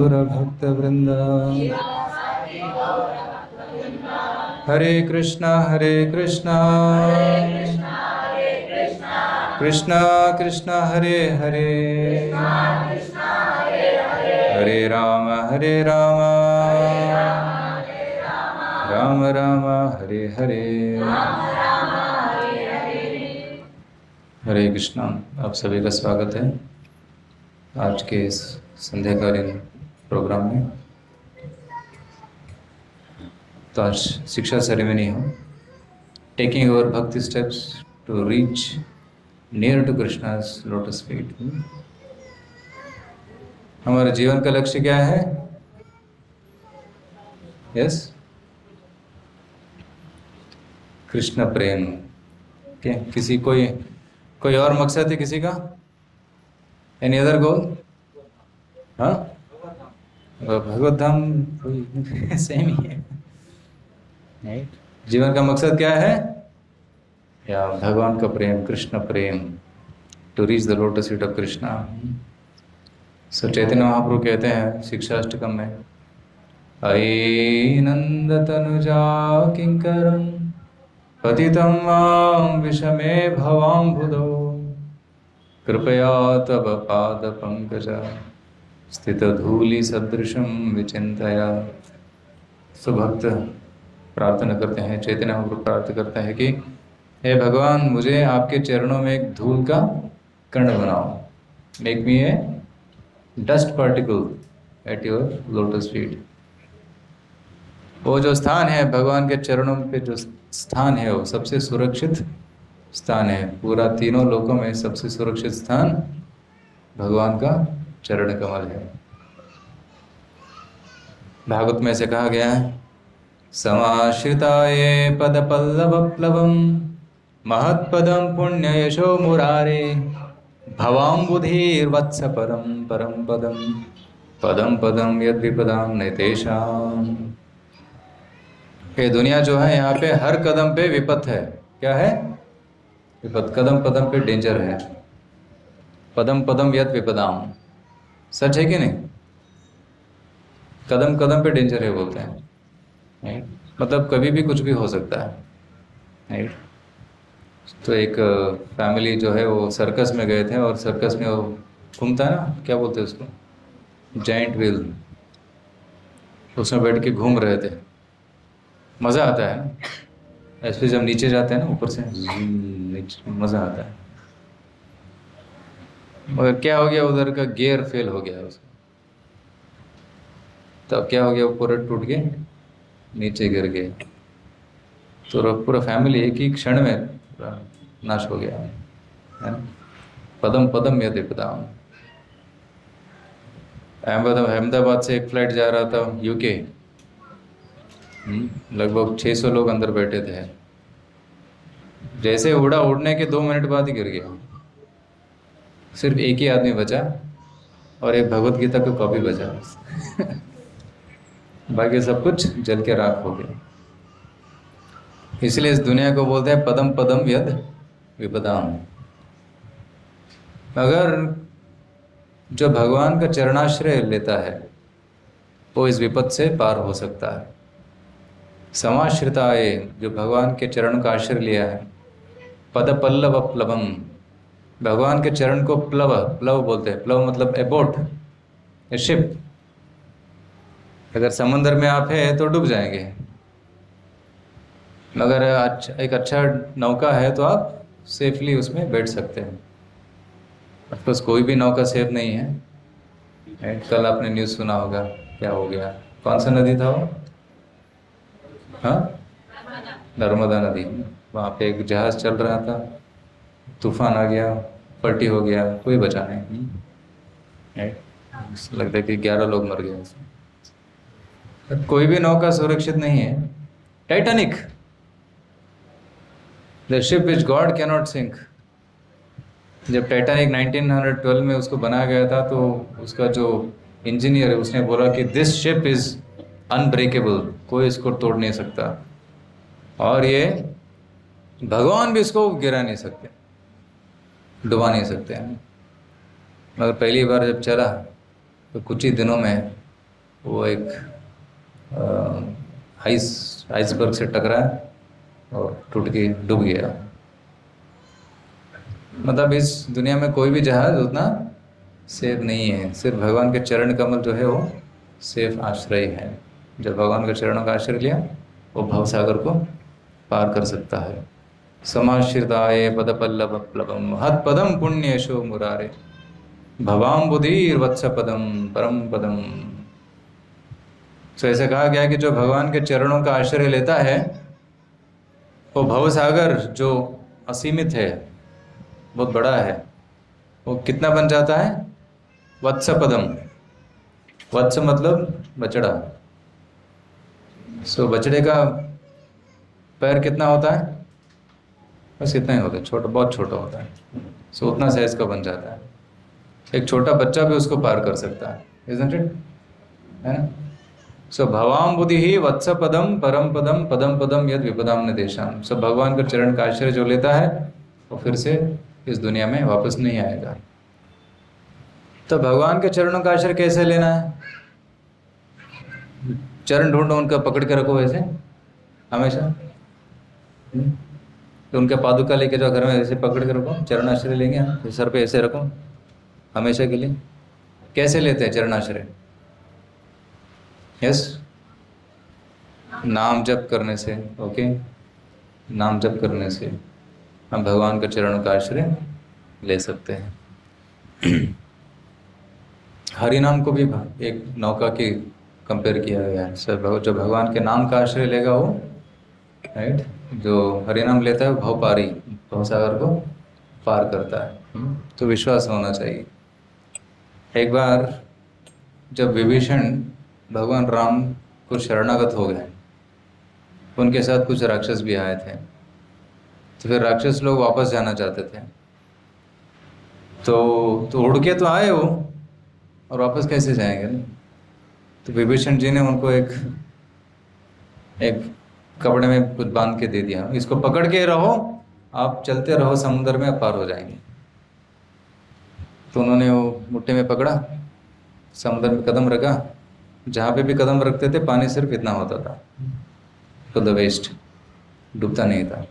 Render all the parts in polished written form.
भक्तवृंद हरे कृष्णा कृष्णा कृष्णा हरे हरे हरे राम राम राम हरे हरे। हरे कृष्णा। आप सभी का स्वागत है आज के इस संध्याकालीन प्रोग्राम में। तो आज शिक्षा सेरेमनी हो, taking our bhakti steps to reach near to Krishna's lotus feet. हमारे जीवन का लक्ष्य क्या है? यस, कृष्ण प्रेम। क्या किसी कोई और मकसद है किसी का? Any other goal? हाँ, भगवत धाम कोई सेम ही है। राइट, जीवन का मकसद क्या है? या भगवान का प्रेम, कृष्ण प्रेम, to reach the lotus feet of Krishna. So Chaitanya Mahaprabhu कहते हैं शिक्षाष्टकम में, अयि नंद तनुजा किंकरम पतितं मां विषमे भवाम्बुधौ कृपया तव पाद पंकज स्थित धूलि सदृशं विचिंतया। सुभक्त प्रार्थना करते हैं, चैतन्य महाप्रभु प्रार्थना करते हैं कि हे भगवान, मुझे आपके चरणों में एक धूल का कण बनाओ, make me A dust particle at your lotus feet. वो जो स्थान है भगवान के चरणों पे, जो स्थान है वो सबसे सुरक्षित स्थान है। पूरा तीनों लोकों में सबसे सुरक्षित स्थान भगवान का चरण कमल है। भागवत में से कहा गया है, समाश्रिताये पद पल्लव प्लवम महत्पदम पुण्य यशो मुरारे भवाम्बुधिर्वत्स परम परम पदम पदम पदम यद विपदाम नैतेषाम। ये दुनिया जो है यहाँ पे हर कदम पे विपत है। क्या है? विपत। कदम कदम पे डेंजर है। पदम पदम यद विपदाम, सच है कि नहीं? कदम कदम पे डेंजर है बोलते हैं, राइट? मतलब कभी भी कुछ भी हो सकता है, राइट? तो एक फैमिली जो है वो सर्कस में गए थे, और सर्कस में वो घूमता है ना, क्या बोलते हैं उसको, जाइंट व्हील, उसमें बैठ के घूम रहे थे। मज़ा आता है ना, ऐसे जब नीचे जाते हैं ना ऊपर से, नीचे मज़ा आता है। मगर क्या हो गया, उधर का गियर फेल हो गया उसका। तब क्या हो गया, वो पूरा टूट के नीचे गिर गए। तो पूरा फैमिली एक ही क्षण में पूरा नाश हो गया, है ना? पदम पदम यद विपदाम। अहमदाबाद से एक फ्लाइट जा रहा था यूके, लगभग 600 लोग अंदर बैठे थे। जैसे उड़ा, उड़ने के 2 मिनट बाद ही गिर गया। सिर्फ एक ही आदमी बचा, और एक भगवत गीता का कॉपी बचा बाकी सब कुछ जल के राख हो गया। इसलिए इस दुनिया को बोलते हैं पदम पदम यद विपदाम। अगर जो भगवान का चरणाश्रय लेता है वो इस विपद से पार हो सकता है। समाश्रिताये, जो भगवान के चरण का आश्रय लिया है, पद पल्लव प्लवम, भगवान के चरण को प्लव, प्लव बोलते हैं। प्लव मतलब ए बोट, ए शिप। अगर समंदर में आप हैं तो डूब जाएंगे, मगर एक अच्छा नौका है तो आप सेफली उसमें बैठ सकते हैं। ऑफकोर्स कोई भी नौका सेफ नहीं है। कल आपने न्यूज़ सुना होगा, क्या हो गया, कौन सा नदी था वो? हाँ, नर्मदा नदी। वहाँ पे एक जहाज़ चल रहा था, तूफान आ गया, पलटी हो गया, कोई बचा नहीं। लगता है कि 11 लोग मर गए उसमें। कोई भी नौका सुरक्षित नहीं है। Titanic, the ship which God cannot sink. जब टाइटैनिक 1912 में उसको बनाया गया था, तो उसका जो इंजीनियर है उसने बोला कि दिस शिप इज़ अनब्रेकेबल, कोई इसको तोड़ नहीं सकता, और ये भगवान भी इसको गिरा नहीं सकते, डुबा नहीं सकते हैं। मगर पहली बार जब चला तो कुछ ही दिनों में वो एक आइसबर्ग से टकराया और टूट के डूब गया। मतलब इस दुनिया में कोई भी जहाज उतना सेफ नहीं है, सिर्फ भगवान के चरण कमल जो है वो सेफ आश्रय है। जब भगवान के चरणों का आश्रय लिया वो भवसागर को पार कर सकता है। समाश्रिताय पदपल्लव प्लवम हत पदम पुण्यशो मुरारे भवाम बुधिर वत्स पदम परम पदम। तो ऐसे कहा गया कि जो भगवान के चरणों का आश्रय लेता है वो भवसागर जो असीमित है, बहुत बड़ा है, वो कितना बन जाता है? वत्स पदम। वत्स मतलब बछड़ा। सो बछड़े का पैर कितना होता है? बस इतना ही होता है, छोटा, बहुत छोटा होता है। सो उतना साइज का बन जाता है, एक छोटा बच्चा भी उसको पार कर सकता है। Isn't it? है ना? सो भवाम बुद्धि ही वत्स पदम परम पदम पदम पदम यद विपदाम न देशाम। सब भगवान का चरण का आश्रय जो लेता है वो फिर से इस दुनिया में वापस नहीं आएगा। तो भगवान के चरणों का आश्रय कैसे लेना है? चरण ढूंढो, उनका पकड़ के रखो ऐसे हमेशा। तो उनके पादुका लेके जाओ घर में, ऐसे पकड़ के रखो, चरण आश्रय लेंगे हम, तो सर पे ऐसे रखो हमेशा के लिए। कैसे लेते हैं चरण आश्रय? यस, नाम जप करने से। ओके, नाम जप करने से हम भगवान के चरणों का आश्रय ले सकते हैं। हरि नाम को भी एक नौका की कंपेयर किया गया है। सर जो भगवान के नाम का आश्रय लेगा वो, राइट, जो हरि नाम लेता है वो भवपारी, भवसागर को पार करता है। तो विश्वास होना चाहिए। एक बार जब विभीषण भगवान राम को शरणागत हो गए, उनके साथ कुछ राक्षस भी आए थे। तो फिर राक्षस लोग वापस जाना चाहते थे। तो उड़ के तो आए वो, और वापस कैसे जाएंगे ना? तो विभीषण जी ने उनको एक कपड़े में कुछ बांध के दे दिया, इसको पकड़ के रहो, आप चलते रहो समुद्र में, पार हो जाएंगे। तो उन्होंने वो मुट्ठी में पकड़ा, समुद्र में कदम रखा, जहाँ पे भी कदम रखते थे पानी सिर्फ इतना होता था, टू द वेस्ट, डूबता नहीं था।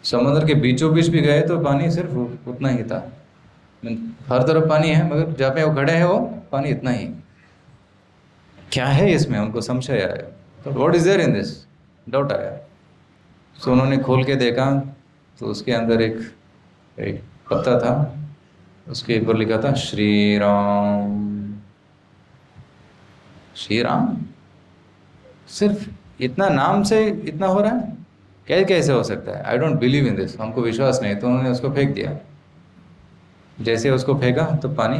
समुद्र के बीचों बीच भी गए तो पानी सिर्फ उतना ही था। हर तरफ पानी है, मगर जहाँ पे वो खड़े हैं वो पानी इतना ही। क्या है इसमें? उनको संशय आया। तो what is there in this? Doubt आया। तो उन्होंने खोल के देखा तो उसके अंदर एक पत्ता था, उसके ऊपर लिखा था श्री राम। श्री राम, सिर्फ इतना नाम से इतना हो रहा है? कैसे हो सकता है? I don't believe in this, हमको विश्वास नहीं। तो उन्होंने उसको फेंक दिया। जैसे उसको फेंका तो पानी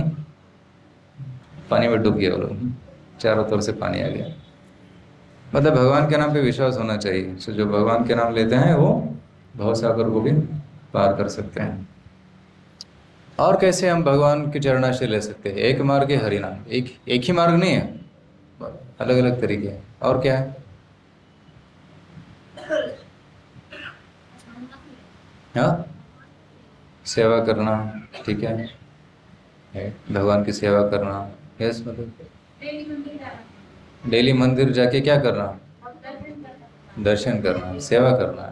में डूब गया वो लोग, चारों तरफ से पानी आ गया। मतलब भगवान के नाम पे विश्वास होना चाहिए। सो जो भगवान के नाम लेते हैं वो भवसागर को भी पार कर सकते हैं। और कैसे हम भगवान के चरणाश्रय ले सकते हैं? एक मार्ग है हरि नाम, एक ही मार्ग नहीं है, अलग अलग तरीके हैं। और क्या है? हाँ, सेवा करना, ठीक है, भगवान की सेवा करना। यस, मतलब डेली मंदिर जाके क्या करना? दर्शन करना, सेवा करना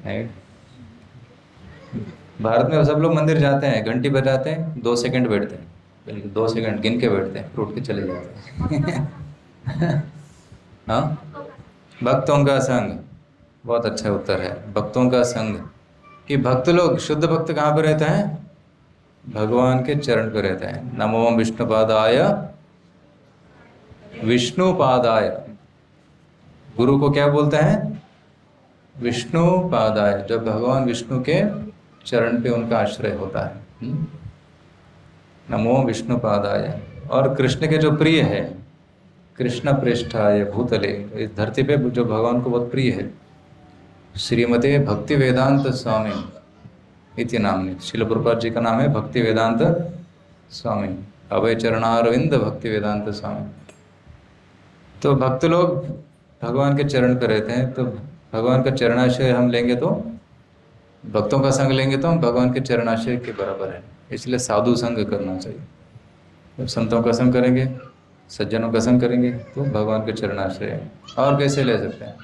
है। भारत में सब लोग मंदिर जाते हैं, घंटी बजाते हैं, 2 सेकंड बैठते हैं, बल्कि 2 सेकंड गिन के बैठते हैं, फिर उठ के चले जाते हैं। हाँ, भक्तों का संग, बहुत अच्छा उत्तर है। भक्तों का संग, कि भक्त लोग, शुद्ध भक्त कहाँ पे रहते हैं? भगवान के चरण पे रहते हैं। नमो विष्णुपादाय, विष्णुपादाय, गुरु को क्या बोलते हैं? विष्णुपादाय। जब भगवान विष्णु के चरण पे उनका आश्रय होता है। नमो विष्णुपादाय। और कृष्ण के जो प्रिय है, कृष्ण पृष्ठाय भूतले, इस धरती पे जो भगवान को बहुत प्रिय है, श्रीमते भक्ति वेदांत स्वामी इति नामनी, श्रील प्रभुपाद जी का नाम है भक्ति वेदांत स्वामी, अभय चरणारविंद भक्ति वेदांत स्वामी। तो भक्त लोग भगवान के चरण पे रहते हैं। तो भगवान का चरणाश्रय हम लेंगे तो, भक्तों का संग लेंगे तो हम भगवान के चरणाश्रय के बराबर है। इसलिए साधु संग करना चाहिए। जब संतों का संग करेंगे सज्जनों का संग करेंगे तो भगवान के चरणाश्रय। और कैसे ले सकते हैं?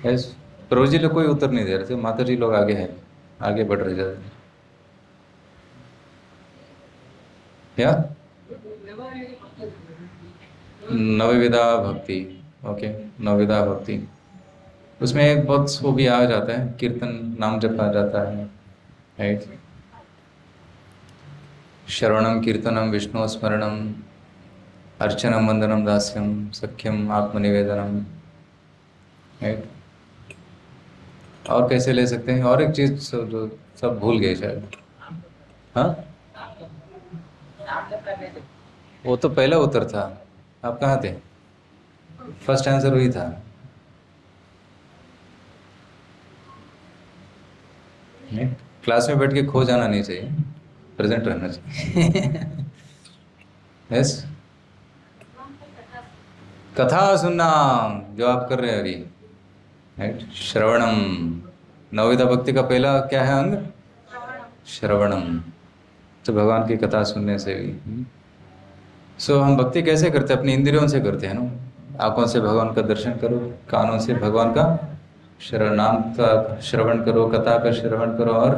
यस, प्रभु जी लोग कोई उत्तर नहीं दे रहे थे, माता जी लोग आगे हैं, आगे बढ़ रहे जाते हैं। क्या? नवविधा भक्ति। ओके, नवविधा भक्ति। उसमें एक बहुत वो भी आ जाता है, कीर्तन नाम जपा जाता है, राइट। श्रवणम कीर्तनम विष्णु स्मरणम अर्चनम वंदनम दास्यम सख्यम आत्मनिवेदनम, राइट। और कैसे ले सकते हैं? और एक चीज जो सब भूल गए शायद। हाँ, वो तो पहला उत्तर था। आप कहाँ थे? फर्स्ट आंसर वही था। क्लास में बैठ के खो जाना नहीं चाहिए, प्रेजेंट रहना चाहिए। यस, कथा सुनना जो आप कर रहे हैं अभी, राइट। श्रवणम, नवविधा भक्ति का पहला क्या है अंग? श्रवणम। तो भगवान की कथा सुनने से भी। सो हम भक्ति कैसे करते हैं? अपनी इंद्रियों से करते हैं ना। आंखों से भगवान का दर्शन करो, कानों से भगवान का नाम का श्रवण करो, कथा का श्रवण करो, और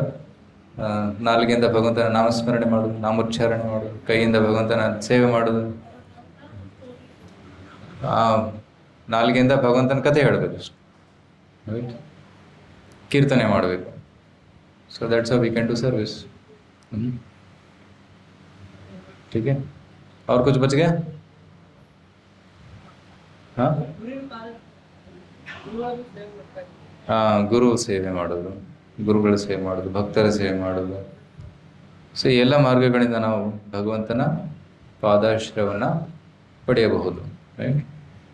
ನಾಲಿಗೆಯಿಂದ ಭಗವಂತನ ನಾಮಸ್ಮರಣೆ ಮಾಡೋದು, ನಾಮೋಚ್ಚಾರಣೆ ಮಾಡೋದು, ಕೈಯಿಂದ ಭಗವಂತನ ಸೇವೆ ಮಾಡೋದು, ನಾಲಿಗೆಯಿಂದ ಭಗವಂತನ ಕಥೆ ಹೇಳಬೇಕು, ರೈಟ್, ಕೀರ್ತನೆ ಮಾಡಬೇಕು. So that's how we can do service. ठीक है, और कुछ बच गया? हाँ हाँ, ಗುರು ಸೇವೆ ಮಾಡೋದು, ಗುರುಗಳ ಸೇವೆ ಮಾಡೋದು, ಭಕ್ತರ ಸೇವೆ ಮಾಡೋದು. ಸೊ ಈ ಎಲ್ಲ ಮಾರ್ಗಗಳಿಂದ ನಾವು ಭಗವಂತನ ಪಾದಾಶ್ರಯವನ್ನು ಪಡೆಯಬಹುದು, ರೈಟ್.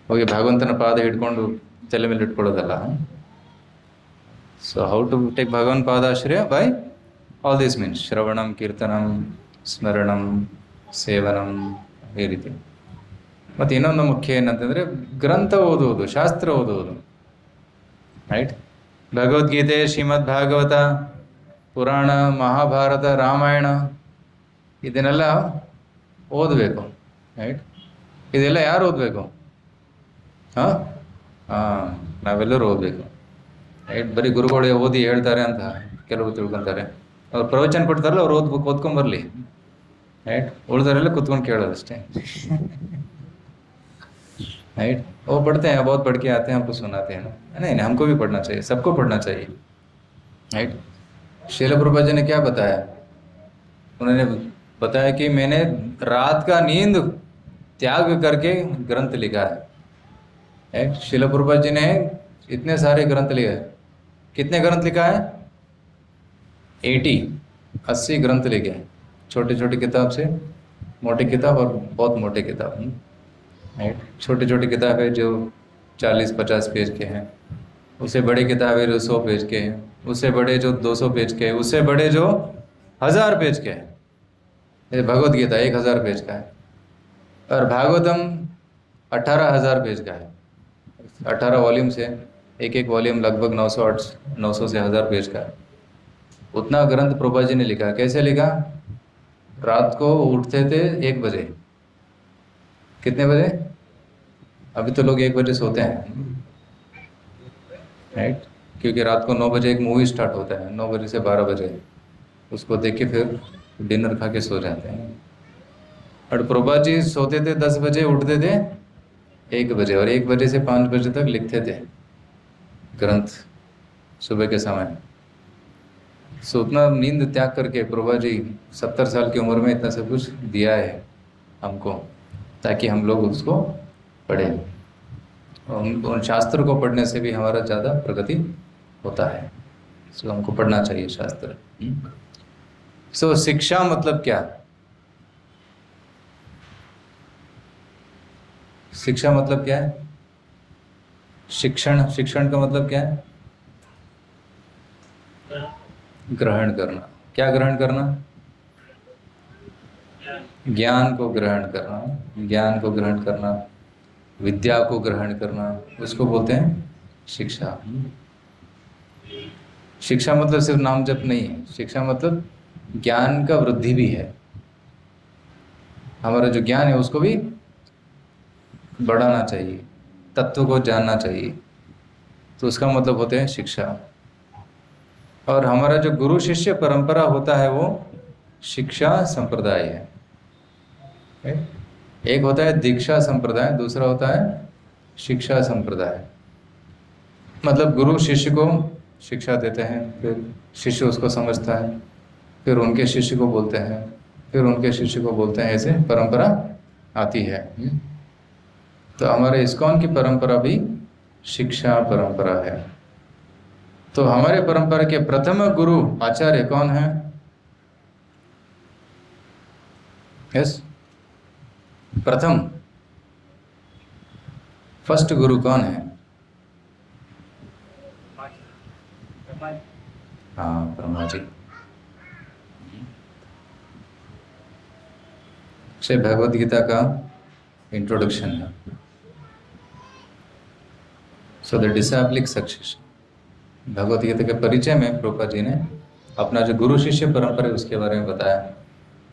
ಹೋಗಿ ಭಗವಂತನ ಪಾದ ಹಿಡ್ಕೊಂಡು ತಲೆ ಮೇಲೆ ಇಟ್ಕೊಳ್ಳೋದಲ್ಲ. ಸೊ ಹೌ ಟು ಟೇಕ್ ಭಗವನ್ ಪಾದಾಶ್ರಯ? ಬೈ ಆಲ್ ದಿಸ್ ಮೀನ್ಸ್ ಶ್ರವಣಂ, ಕೀರ್ತನಂ, ಸ್ಮರಣಂ, ಸೇವನಂ, ಈ ರೀತಿ. ಮತ್ತು ಇನ್ನೊಂದು ಮುಖ್ಯ ಏನಂತಂದರೆ ಗ್ರಂಥ ಓದುವುದು, ಶಾಸ್ತ್ರ ಓದುವುದು, ರೈಟ್. ಭಗವದ್ಗೀತೆ, ಶ್ರೀಮದ್ ಭಾಗವತ, ಪುರಾಣ, ಮಹಾಭಾರತ, ರಾಮಾಯಣ ಇದನ್ನೆಲ್ಲ ಓದಬೇಕು, ರೈಟ್. ಇದೆಲ್ಲ ಯಾರು ಓದಬೇಕು? ಹಾಂ ಹಾಂ, ನಾವೆಲ್ಲರೂ ಓದಬೇಕು, ರೈಟ್. ಬರೀ ಗುರುಗಳು ಓದಿ ಹೇಳ್ತಾರೆ ಅಂತ ಕೆಲವರು ತಿಳ್ಕೊತಾರೆ. ಅವ್ರು ಪ್ರವಚನ ಕೊಡ್ತಾರಲ್ಲ, ಅವ್ರು ಓದ್ಕೊಂಬರ್ಲಿ, ರೈಟ್. ಉಳಿದವರೆಲ್ಲ कुत्ಕೊಂಡು ಕೇಳೋದಷ್ಟೇ, राइट. वो पढ़ते हैं, बहुत पढ़ के आते हैं, हमको सुनाते हैं ना. नहीं नहीं, हमको भी पढ़ना चाहिए, सबको पढ़ना चाहिए, राइट. श्रील प्रभुपाद जी ने क्या बताया? उन्होंने बताया कि मैंने रात का नींद त्याग करके ग्रंथ लिखा है, राइट. श्रील प्रभुपाद जी ने इतने सारे ग्रंथ लिखे हैं. कितने ग्रंथ लिखा है? 80 ग्रंथ लिखे हैं, छोटे छोटे किताब से मोटी किताब और बहुत मोटे किताब, राइट. छोटी छोटी किताबें जो 40-50 पेज के हैं, उससे बड़ी किताबें जो 100 पेज के हैं, उससे बड़े जो 200 पेज के हैं, उससे बड़े जो 1000 पेज के हैं. ये भगवद गीता 1000 पेज का है, और भागवतम 18,000 पेज का है. 18 वॉल्यूम से एक एक वॉल्यूम लगभग 900 से 1000 पेज का है. उतना ग्रंथ प्रभुपाद जी ने लिखा. कैसे लिखा? रात को उठते थे 1 बजे. कितने बजे? अभी तो लोग 1 बजे सोते हैं, राइट. क्योंकि रात को 9 बजे एक मूवी स्टार्ट होता है, 9 बजे से 12 बजे, उसको देख के फिर डिनर खा के सो जाते हैं. और प्रभुपाद जी सोते थे 10 बजे, उठते थे 1 बजे, और 1 बजे से 5 बजे तक लिखते थे ग्रंथ सुबह के समय. सो उतना नींद त्याग करके प्रभुपाद जी 70 साल की उम्र में इतना सब कुछ दिया है हमको, ताकि हम लोग उसको पढ़ें. उन शास्त्र को पढ़ने से भी हमारा ज़्यादा प्रगति होता है. सो हमको पढ़ना चाहिए शास्त्र. सो शिक्षा मतलब क्या? शिक्षा मतलब क्या है? शिक्षण का मतलब क्या है? ग्रहण करना. क्या ग्रहण करना? ज्ञान को ग्रहण करना. ज्ञान को ग्रहण करना, विद्या को ग्रहण करना, उसको बोलते हैं शिक्षा. शिक्षा मतलब सिर्फ नाम जप नहीं है. शिक्षा मतलब ज्ञान का वृद्धि भी है, हमारा जो ज्ञान है उसको भी बढ़ाना चाहिए, तत्व को जानना चाहिए, तो उसका मतलब होते हैं शिक्षा। और हमारा जो गुरु शिष्य परंपरा होता है वो शिक्षा संप्रदाय है। एक होता है दीक्षा संप्रदाय, दूसरा होता है शिक्षा संप्रदाय। मतलब गुरु शिष्य को शिक्षा देते हैं, फिर शिष्य उसको समझता है, फिर उनके शिष्य को बोलते हैं, फिर उनके शिष्य को बोलते हैं, ऐसे परंपरा आती है। तो हमारे इस्कॉन की परंपरा भी शिक्षा परंपरा है। तो हमारे परंपरा के प्रथम गुरु आचार्य कौन है? यस, प्रथम फर्स्ट गुरु कौन है? हाँ, ब्रह्मा जी से भगवत गीता का इंट्रोडक्शन है। So the डिसाइप्लिक succession, Bhagavad Gita के परिचय में प्रभुपाद जी ने अपना जो गुरु शिष्य परंपरा है उसके बारे में बताया।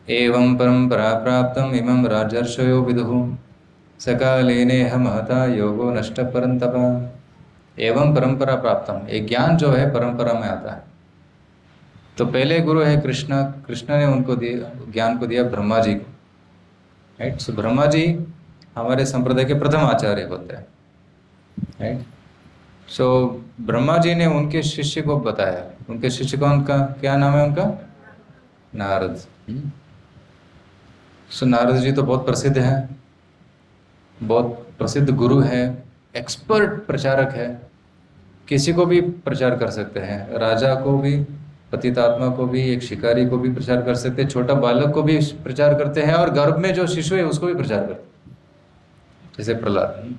एवं परंपरा प्राप्तम इमं राजर्षयो विदुः सकालेनेह महता योगो नष्ट परंतप। एवं परंपरा प्राप्तम, एक ज्ञान जो है परंपरा में आता है। तो पहले गुरु है कृष्ण, कृष्ण ने उनको दिया ज्ञान को दिया ब्रह्मा जी को, राइट। सो ब्रह्मा जी हमारे संप्रदाय के प्रथम आचार्य होते हैं, राइट। सो ब्रह्मा जी ने उनके शिष्य को बताया, उनके शिष्य का उनका क्या नाम है? उनका नारद। सो नारद जी तो बहुत प्रसिद्ध हैं, बहुत प्रसिद्ध गुरु है, एक्सपर्ट प्रचारक है, किसी को भी प्रचार कर सकते हैं, राजा को भी, पतितात्मा को भी, एक शिकारी को भी प्रचार कर सकते हैं, छोटा बालक को भी प्रचार करते हैं, और गर्भ में जो शिशु है उसको भी प्रचार करते हैं, जैसे प्रहलाद।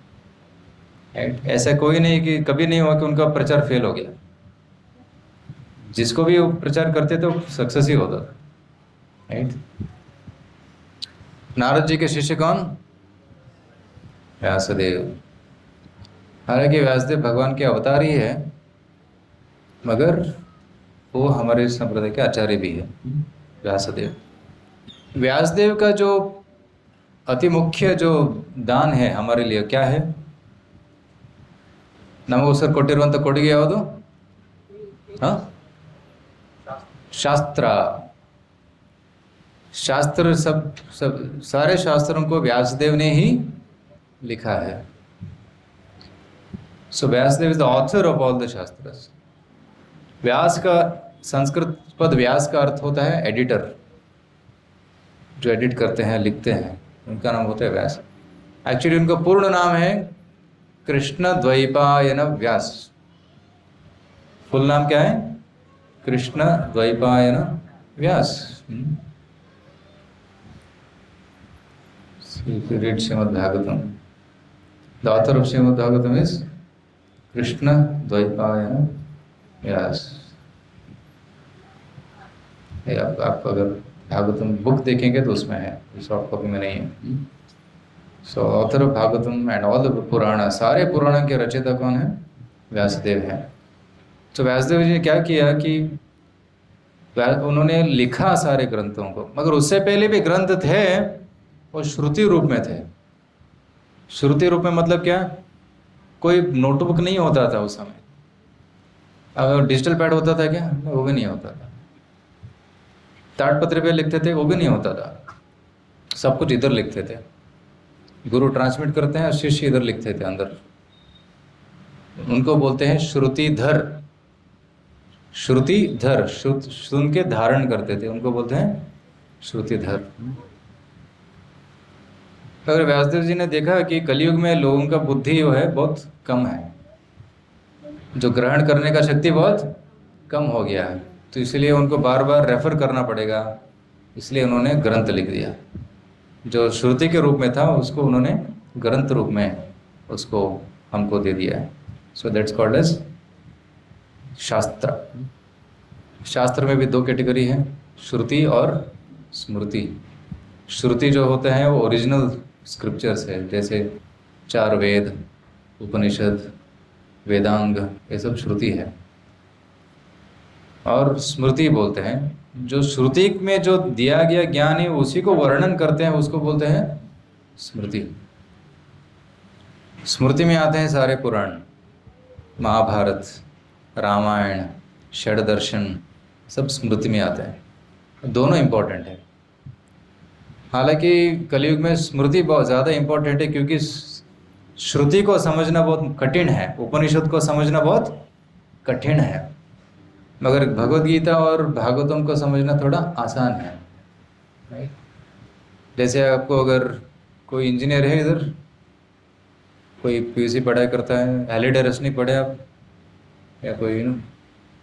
ऐसा कोई नहीं कि कभी नहीं हुआ कि उनका प्रचार फेल हो गया, जिसको भी वो प्रचार करते तो सक्सेस ही होता था, राइट। नारद जी के शिष्य कौन? व्यासदेव। हालांकि व्यासदेव भगवान के अवतार ही है, मगर वो हमारे संप्रदाय के आचार्य भी है, व्यासदेव। व्यासदेव का जो अति मुख्य जो दान है हमारे लिए क्या है? ನಮಗೋಸ್ಕರ ಕೊಟ್ಟಿರುವಂಥ ಕೊಡುಗೆ ಯಾವುದು? हाँ, शास्त्र। शास्त्र सब सारे शास्त्रों को व्यासदेव ने ही लिखा है। So Vyasadeva is the author of all the shastras. Vyasa का संस्कृत पद व्यास का अर्थ होता है एडिटर, जो एडिट करते हैं, लिखते हैं, उनका नाम होता है व्यास। एक्चुअली उनका पूर्ण नाम है कृष्ण द्वैपायन व्यास। फुल नाम क्या है? कृष्ण द्वैपायन व्यास। If you read Srimad Bhagavatam, the author of Srimad Bhagavatam is Krishna Dvaipayana Vyas। आप अगर भागवतम बुक देखेंगे तो उसमें है, सॉफ्ट कॉपी में नहीं है। So author of Bhagavatam and all the Purana, सारे पुराणों के रचयिता कौन है? व्यासदेव है। तो व्यासदेव जी ने क्या किया कि उन्होंने लिखा सारे ग्रंथों को, मगर उससे पहले भी ग्रंथ थे, वो श्रुति रूप में थे। श्रुति रूप में मतलब क्या? कोई नोटबुक नहीं होता था उस समय, अगर डिजिटल पैड होता था क्या? वो भी नहीं होता था। ताड़पत्र पे लिखते थे, वो भी नहीं होता था। सब कुछ इधर लिखते थे, गुरु ट्रांसमिट करते हैं, शिष्य इधर लिखते थे अंदर। उनको बोलते हैं श्रुतिधर। श्रुतिधर, सुन के धारण करते थे, उनको बोलते हैं श्रुतिधर। अगर व्यासदेव जी ने देखा कि कलयुग में लोगों का बुद्धि जो है बहुत कम है, जो ग्रहण करने का शक्ति बहुत कम हो गया है, तो इसलिए उनको बार बार रेफर करना पड़ेगा, इसलिए उन्होंने ग्रंथ लिख दिया। जो श्रुति के रूप में था उसको उन्होंने ग्रंथ रूप में उसको हमको दे दिया है। सो दैट्स कॉल्ड एज शास्त्र। शास्त्र में भी दो कैटेगरी है, श्रुति और स्मृति। श्रुति जो होते हैं वो ओरिजिनल स्क्रिप्चर्स है, जैसे 4 वेद, उपनिषद, वेदांग, ये सब श्रुति है। और स्मृति बोलते हैं जो श्रुति में जो दिया गया ज्ञान है उसी को वर्णन करते हैं, उसको बोलते हैं स्मृति। स्मृति में आते हैं सारे पुराण, महाभारत, रामायण, षड दर्शन, सब स्मृति में आते हैं। दोनों इम्पोर्टेंट है। हालांकि कलयुग में स्मृति बहुत ज़्यादा इम्पोर्टेंट है, क्योंकि श्रुति को समझना बहुत कठिन है, उपनिषद को समझना बहुत कठिन है, मगर भगवद गीता और भागवतम को समझना थोड़ा आसान है। राइट? जैसे आपको अगर कोई इंजीनियर है इधर, कोई पीयूसी पढ़ाई करता है, हैलिडे रसनिक पढ़े आप, या कोई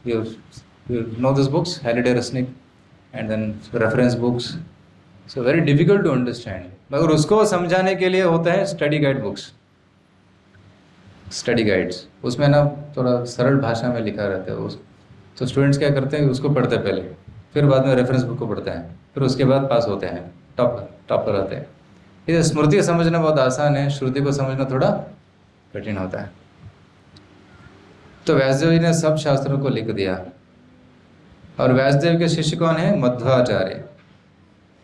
you know this books, Halliday Resnick and then reference books, so very difficult to understand, मगर उसको समझाने के लिए होता है study guide books, study guides. उसमें ना थोड़ा सरल भाषा में लिखा रहता है उस, तो स्टूडेंट्स क्या करते हैं, उसको पढ़ते हैं पहले, फिर बाद में रेफरेंस बुक को पढ़ते हैं, फिर उसके बाद पास होते हैं, टॉपर आते हैं। ये स्मृति समझना बहुत आसान है, श्रुति को समझना थोड़ा कठिन होता है। तो व्यासदेव जी ने सब शास्त्रों को लिख दिया। और व्यासदेव के शिष्य कौन है? मध्वाचार्य।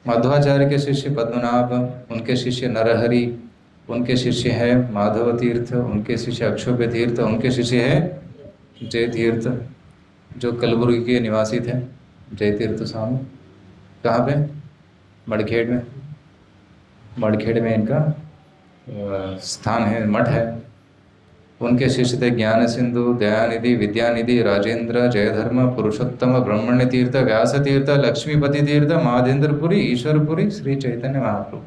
मध्वाचार्य के शिष्य पद्मनाभ, उनके शिष्य नरहरि, उनके शिष्य है माधव तीर्थ, उनके शिष्य अक्षोभ्य तीर्थ, उनके शिष्य है जय तीर्थ, जो कलबुर्गी के निवासी थे। जय तीर्थ स्वामी कहाँ पे? मड़खेड़ में। मड़खेड़ में इनका स्थान है, मठ है। उनके शिष्य थे ज्ञान सिंधु, दयानिधि, विद्यानिधि, राजेंद्र, जयधर्म, पुरुषोत्तम, ब्रह्मण्य तीर्थ, व्यास तीर्थ, लक्ष्मीपति तीर्थ, माधेंद्रपुरी, ईश्वरपुरी, श्री चैतन्य महाप्रभु।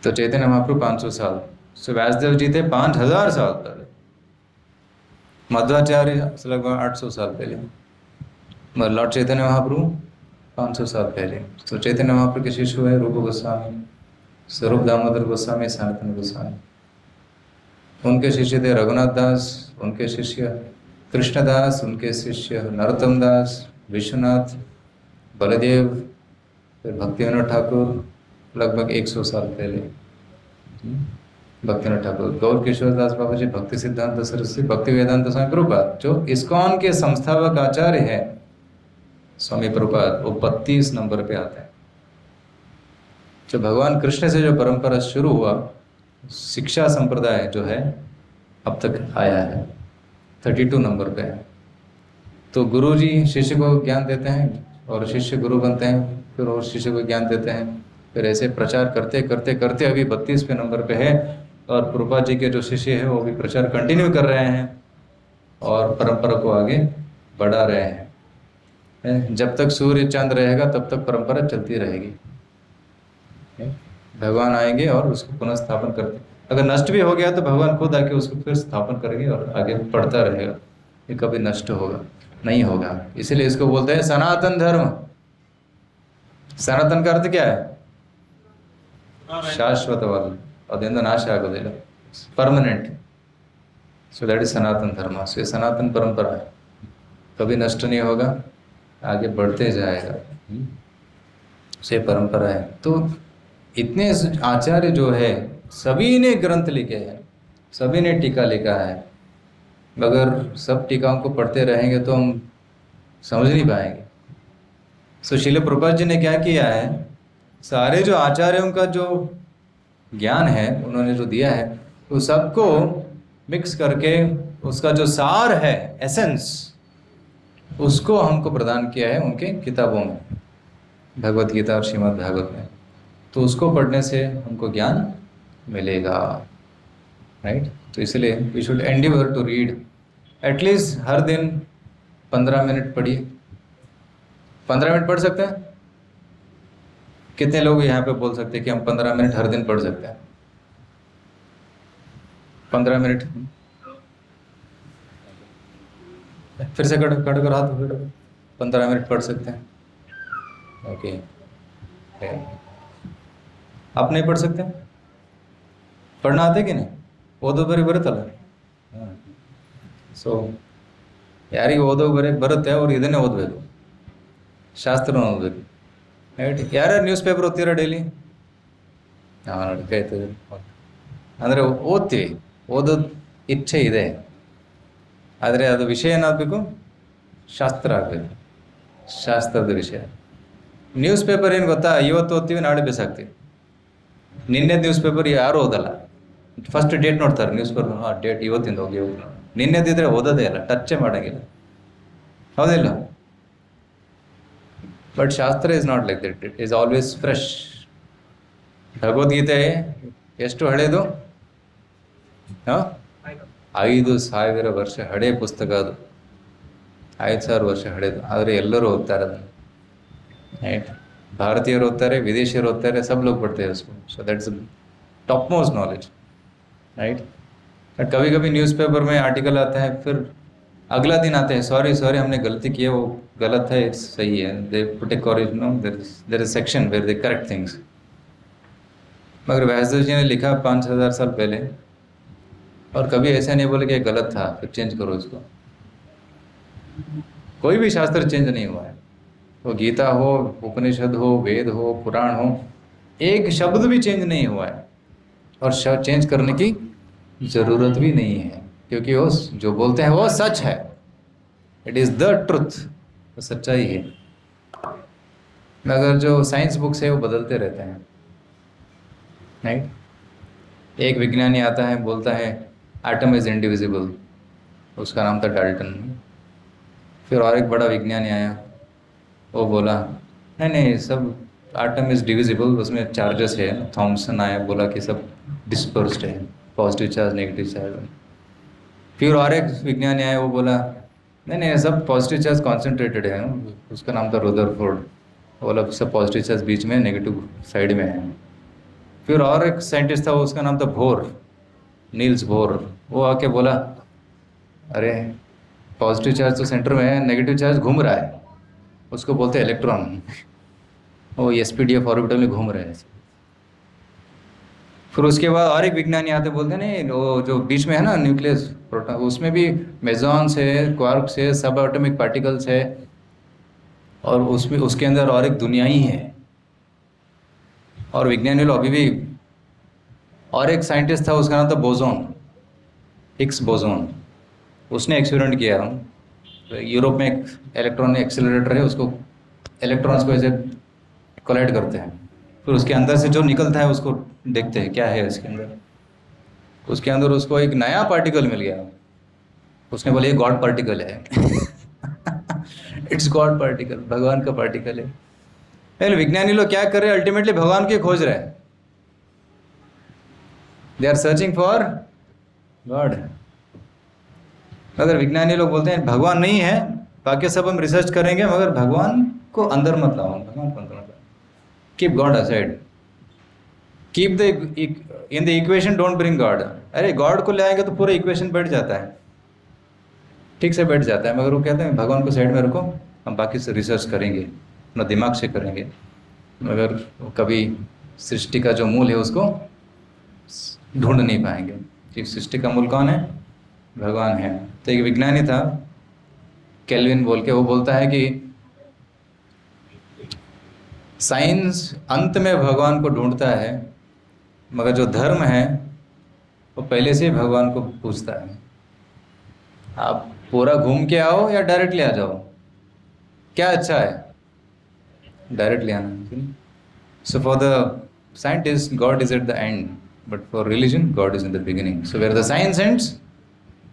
तो चैतन्य महाप्रभु 500 साल, सो व्यासदेव जी थे 5000 साल पहले, मध्वाचार्य लगभग 800 साल पहले, लॉर्ड चैतन्य महाप्रभु 500 साल पहले। तो चैतन्य महाप्रभु के शिष्य हुए रूप गोस्वामी, स्वरूप दामोदर गोस्वामी, सनातन गोस्वामी। उनके शिष्य थे रघुनाथ दास, उनके शिष्य कृष्णदास, उनके शिष्य नरोत्तम दास, विश्वनाथ, बलदेव, फिर भक्तिविनोद ठाकुर लगभग 100 साल पहले। भक्तिविनोद ठाकुर, गौर किशोर दास बाबा जी, भक्ति सिद्धांत सरस्वती, भक्ति वेदांत स्वामी प्रभुपाद, जो इस्कॉन के संस्थापक आचार्य हैं स्वामी प्रभुपाद, वो 32 नंबर पे आता है। जो भगवान कृष्ण से जो परंपरा शुरू हुआ, शिक्षा संप्रदाय जो है अब तक आया है 32 नंबर पे है। तो गुरु जी शिष्य को ज्ञान देते हैं और शिष्य गुरु बनते हैं, फिर और शिष्य को ज्ञान देते हैं, फिर ऐसे प्रचार करते करते करते अभी 32वें नंबर पे है। और प्रभुपाद जी के जो शिष्य हैं वो भी प्रचार कंटिन्यू कर रहे हैं और परंपरा को आगे बढ़ा रहे हैं। जब तक सूर्य चांद रहेगा तब तक परंपरा चलती रहेगी। भगवान आएंगे और उसको पुनः स्थापन करते, अगर नष्ट भी हो गया तो भगवान खुद आके उसको फिर स्थापन करेंगे और आगे बढ़ता रहेगा, ये कभी नष्ट होगा नहीं होगा। इसीलिए इसको बोलते हैं सनातन धर्म। सनातन का अर्थ क्या है? शाश्वत वाला, अदेंद नाश आगोदेगा, परमानेंट। सो दैट इज सनातन धर्म। सो ये सनातन परंपरा है, कभी नष्ट नहीं होगा, आगे बढ़ते जाएगा। से परंपरा है। तो इतने आचार्य जो है सभी ने ग्रंथ लिखे हैं, सभी ने टीका लिखा है, मगर सब टीकाओं को पढ़ते रहेंगे तो हम समझ नहीं पाएंगे। सो श्रील प्रभुपाद जी ने क्या किया है, सारे जो आचार्यों का जो ज्ञान है उन्होंने जो दिया है वो सबको मिक्स करके उसका जो सार है, एसेंस, उसको हमको प्रदान किया है उनके किताबों में, भगवत गीता और श्रीमद् भागवत में। तो उसको पढ़ने से हमको ज्ञान मिलेगा, राइट। तो इसलिए we should endeavour to read at least हर दिन 15 मिनट पढ़िए। 15 मिनट पढ़ सकते हैं? कितने लोग यहाँ पे बोल सकते हैं कि हम 15 मिनट हर दिन पढ़ सकते हैं? 15 मिनट फिर से कट कर हाथ, 15 मिनट पढ़ सकते हैं? ओके, आप नहीं पढ़ सकते? पढ़ना आते कि नहीं? ओदो बरे बरुತ್ತಲ್ಲ। ಸೊ ಯಾರಿಗೆ ಓದೋ ಬರುತ್ತೆ ಅವ್ರು ಇದನ್ನೇ ಓದಬೇಕು, ಶಾಸ್ತ್ರನ ಓದಬೇಕು, ರೈಟ್? ಯಾರ್ಯಾರು ನ್ಯೂಸ್ ಪೇಪರ್ ಓದ್ತೀರಾ ಡೈಲಿ? ಹಾಂ, ನೋಡಿ ಕಾಯ್ತದೆ. ಅಂದರೆ ಓದ್ತೀವಿ, ಓದೋದು ಇಚ್ಛೆ ಇದೆ, ಆದರೆ ಅದು ವಿಷಯ ಏನಾಗಬೇಕು? ಶಾಸ್ತ್ರ ಆಗಬೇಕು, ಶಾಸ್ತ್ರದ ವಿಷಯ. ನ್ಯೂಸ್ ಪೇಪರ್ ಏನು ಗೊತ್ತಾ, ಇವತ್ತು ಓದ್ತೀವಿ ನಾಳೆ ಬಿಸಾಕ್ತೀವಿ. ನಿನ್ನೆ ನ್ಯೂಸ್ ಪೇಪರ್ ಯಾರು ಓದಲ್ಲ, ಫಸ್ಟ್ ಡೇಟ್ ನೋಡ್ತಾರೆ ನ್ಯೂಸ್ ಪೇಪರ್, ಹಾಂ ಡೇಟ್ ಇವತ್ತಿಂದ ಹೋಗಿ ಹೋಗಿ ನಿನ್ನೆದಿದ್ರೆ ಓದೋದೇ ಇಲ್ಲ, ಟಚ್ಚೇ ಮಾಡೋಂಗಿಲ್ಲ, ಹೌದಿಲ್ಲ? ಬಟ್ ಶಾಸ್ತ್ರ is not like that, it is always fresh. Bhagavad Gita ಎಷ್ಟು ಹಳೇದು? ಹಾಂ, 5,000 ವರ್ಷ ಹಳೆ ಪುಸ್ತಕ ಅದು. 5,000 ವರ್ಷ ಹಳೇದು, ಆದರೆ ಎಲ್ಲರೂ ಓದ್ತಾರೆ ಅದನ್ನು, ರೈಟ್? भारतीय होता है, विदेशी होता है, सब लोग पढ़ते हैं उसको. So that's top most knowledge, right? But कभी कभी न्यूज़पेपर में आर्टिकल आता है, फिर अगला दिन आते हैं, सॉरी हमने गलती की है, वो गलत है, सही है, they put a correct, no, there is section where they correct things. मगर व्यासदेव जी ने लिखा 5,000 साल पहले, और कभी ऐसा नहीं बोले कि गलत था फिर चेंज करो इसको. कोई भी शास्त्र चेंज नहीं हुआ है, वो गीता हो, उपनिषद हो, वेद हो, पुराण हो, एक शब्द भी चेंज नहीं हुआ है, और चेंज करने की ज़रूरत भी नहीं है, क्योंकि वो जो बोलते हैं वो सच है. इट इज़ द ट्रुथ, वो सच्चाई है. मगर जो साइंस बुक्स है वो बदलते रहते हैं, राइट? एक विज्ञानी आता है, बोलता है एटम इज़ इंडिविजिबल, उसका नाम था डाल्टन. फिर और एक बड़ा विज्ञानी आया, वो बोला नहीं सब एटम इज़ डिविजिबल, उसमें चार्जेस है. थॉमसन आया, बोला कि सब डिस्पर्स्ड है, पॉजिटिव चार्ज नेगेटिव चार्ज. फिर और एक विज्ञानी आया, वो बोला नहीं सब पॉजिटिव चार्ज कॉन्सेंट्रेटेड है, उसका नाम था रदरफोर्ड. बोला सब पॉजिटिव चार्ज बीच में, नेगेटिव साइड में है. फिर और एक साइंटिस्ट था, उसका नाम था बोर, नील्स बोर. वो आके बोला अरे पॉजिटिव चार्ज तो सेंटर में है, नेगेटिव चार्ज घूम रहा है, उसको बोलते हैं इलेक्ट्रॉन, वो SPDF ऑर्बिटल में घूम रहे हैं. फिर उसके बाद और एक विज्ञानी आते, बोलते नहीं वो जो बीच में है ना न्यूक्लियस प्रोटॉन, उसमें भी मेजॉन्स है, क्वार्क्स है, सब एटॉमिक पार्टिकल्स है, और उसमें उसके अंदर और एक दुनिया ही है. और विज्ञानी लोग अभी भी, और एक साइंटिस्ट था, उसका नाम था बोसोन, हिग्स बोसोन. उसने एक्सपेरिमेंट किया. यूरोप में एक इलेक्ट्रॉन एक्सेलरेटर है, उसको इलेक्ट्रॉन्स को ऐसे कोलाइड करते हैं, फिर उसके अंदर से जो निकलता है उसको देखते हैं क्या है इसके अंदर. उसके अंदर उसको एक नया पार्टिकल मिल गया. उसने बोला ये गॉड पार्टिकल है. इट्स गॉड पार्टिकल, भगवान का पार्टिकल है. पहले विज्ञानी लोग क्या कर रहे हैं, अल्टीमेटली भगवान के खोज रहे हैं. They are searching for God. अगर विज्ञानी लोग बोलते हैं भगवान नहीं है, बाकी सब हम रिसर्च करेंगे, मगर भगवान को अंदर मत लाओ, भगवान को अंदर मत लाओ. Keep God aside, keep the in the equation, don't bring God. अरे गॉड को ले आएंगे तो पूरा इक्वेशन बैठ जाता है, ठीक से बैठ जाता है, मगर वो कहते हैं भगवान को साइड में रखो, हम बाकी से रिसर्च करेंगे, अपना दिमाग से करेंगे. मगर कभी सृष्टि का जो मूल है उसको ढूंढ नहीं पाएंगे कि सृष्टि का मूल कौन है, भगवान है. तो एक विज्ञानी था केल्विन बोल के, वो बोलता है कि साइंस अंत में भगवान को ढूंढता है, मगर जो धर्म है वो पहले से ही भगवान को पूछता है. आप पूरा घूम के आओ या डायरेक्टली आ जाओ, क्या अच्छा है, डायरेक्टली आना. So for the scientist God is at the end, but for religion God is in the beginning. So where the science ends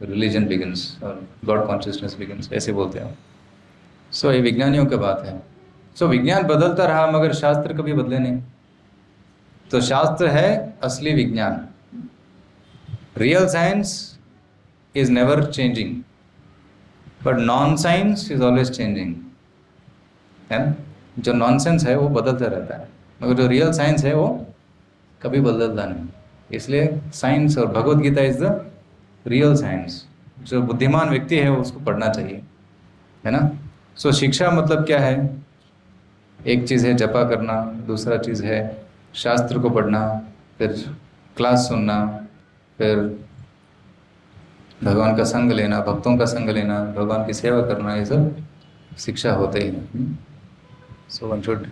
religion begins, और गॉड कॉन्शियसनेस बिगिन्स, ऐसे बोलते हैं. सो ये विज्ञानियों की बात है. सो विज्ञान बदलता रहा, मगर शास्त्र कभी बदले नहीं. तो शास्त्र है असली विज्ञान. Real science is never changing, but non science is always changing, है ना? जो नॉनसेंस है वो बदलता रहता है, मगर जो रियल साइंस है वो कभी बदलता नहीं. इसलिए साइंस और Bhagavad Gita is the real science. जो बुद्धिमान व्यक्ति है उसको पढ़ना चाहिए, है ना? सो शिक्षा मतलब क्या है? एक चीज़ है जपा करना, दूसरा चीज़ है शास्त्र को पढ़ना, फिर क्लास सुनना, फिर भगवान का संग लेना, भक्तों का संग लेना, भगवान की सेवा करना, ये सब शिक्षा होते ही हैं. So one should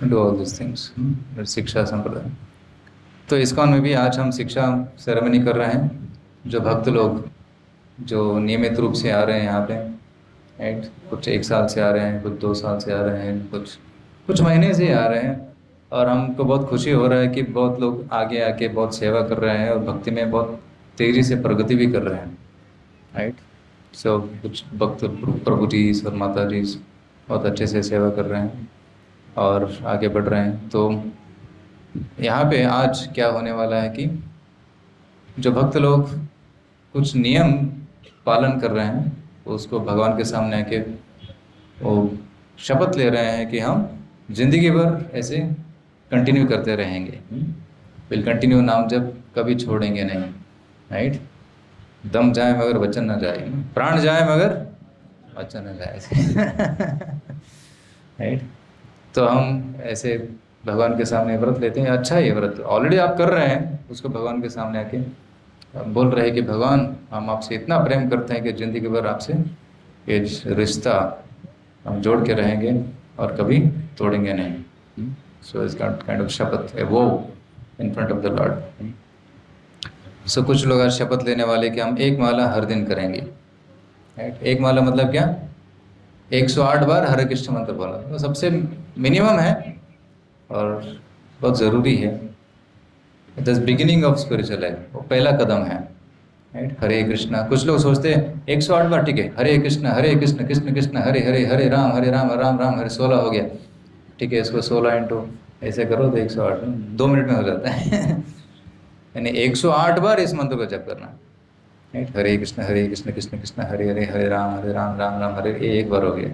do all this things. शिक्षा संप्रदाय. तो इस्कॉन में भी आज हम शिक्षा सेरेमनी कर रहे हैं. जो भक्त लोग जो नियमित रूप से आ रहे हैं यहाँ पे, राइट। कुछ 1 साल से आ रहे हैं, कुछ 2 साल से आ रहे हैं, कुछ कुछ महीने से आ रहे हैं। और हमको बहुत खुशी हो रहा है कि बहुत लोग आगे आके बहुत सेवा कर रहे हैं और भक्ति में बहुत तेज़ी से प्रगति भी कर रहे हैं। राइट। सो कुछ भक्त प्रभु जी और माता जी बहुत अच्छे से सेवा कर रहे हैं और आगे बढ़ रहे हैं। तो यहाँ पे आज क्या होने वाला है कि जो भक्त लोग कुछ नियम पालन कर रहे हैं, उसको भगवान के सामने आके वो शपथ ले रहे हैं कि हम जिंदगी भर ऐसे कंटिन्यू करते रहेंगे। विल कंटिन्यू नाम जब कभी छोड़ेंगे नहीं। राइट। दम जाए मगर वचन ना जाए, प्राण जाए मगर वचन ना जाए। राइट। तो हम ऐसे भगवान के सामने व्रत लेते हैं। अच्छा है ये व्रत, ऑलरेडी आप कर रहे हैं, उसको भगवान के सामने आके बोल रहे हैं कि भगवान हम आपसे इतना प्रेम करते हैं कि जिंदगी भर आपसे ये रिश्ता हम जोड़ के रहेंगे और कभी तोड़ेंगे नहीं। सो इस काइंड ऑफ शपथ है वो in front of the Lord. So कुछ लोग आज शपथ लेने वाले कि हम एक माला हर दिन करेंगे। राइट। एक माला मतलब क्या? 108 बार हरे कृष्ण मंत्र बोला, तो सबसे मिनिमम है और बहुत ज़रूरी है। The beginning of spiritual life, वो पहला कदम है। राइट। हरे कृष्णा, कुछ लोग सोचते हैं 108 बार ठीक है, हरे कृष्ण कृष्ण कृष्ण हरे हरे, हरे राम राम राम हरे, 16 हो गया। ठीक है, इसको 16 इंटू ऐसे करो तो 108, 2 मिनट में हो जाता है। यानी 108 बार इस मंत्र को जप करना। राइट। हरे कृष्ण कृष्ण कृष्ण हरे हरे, हरे राम राम राम हरे, ये एक बार हो गया।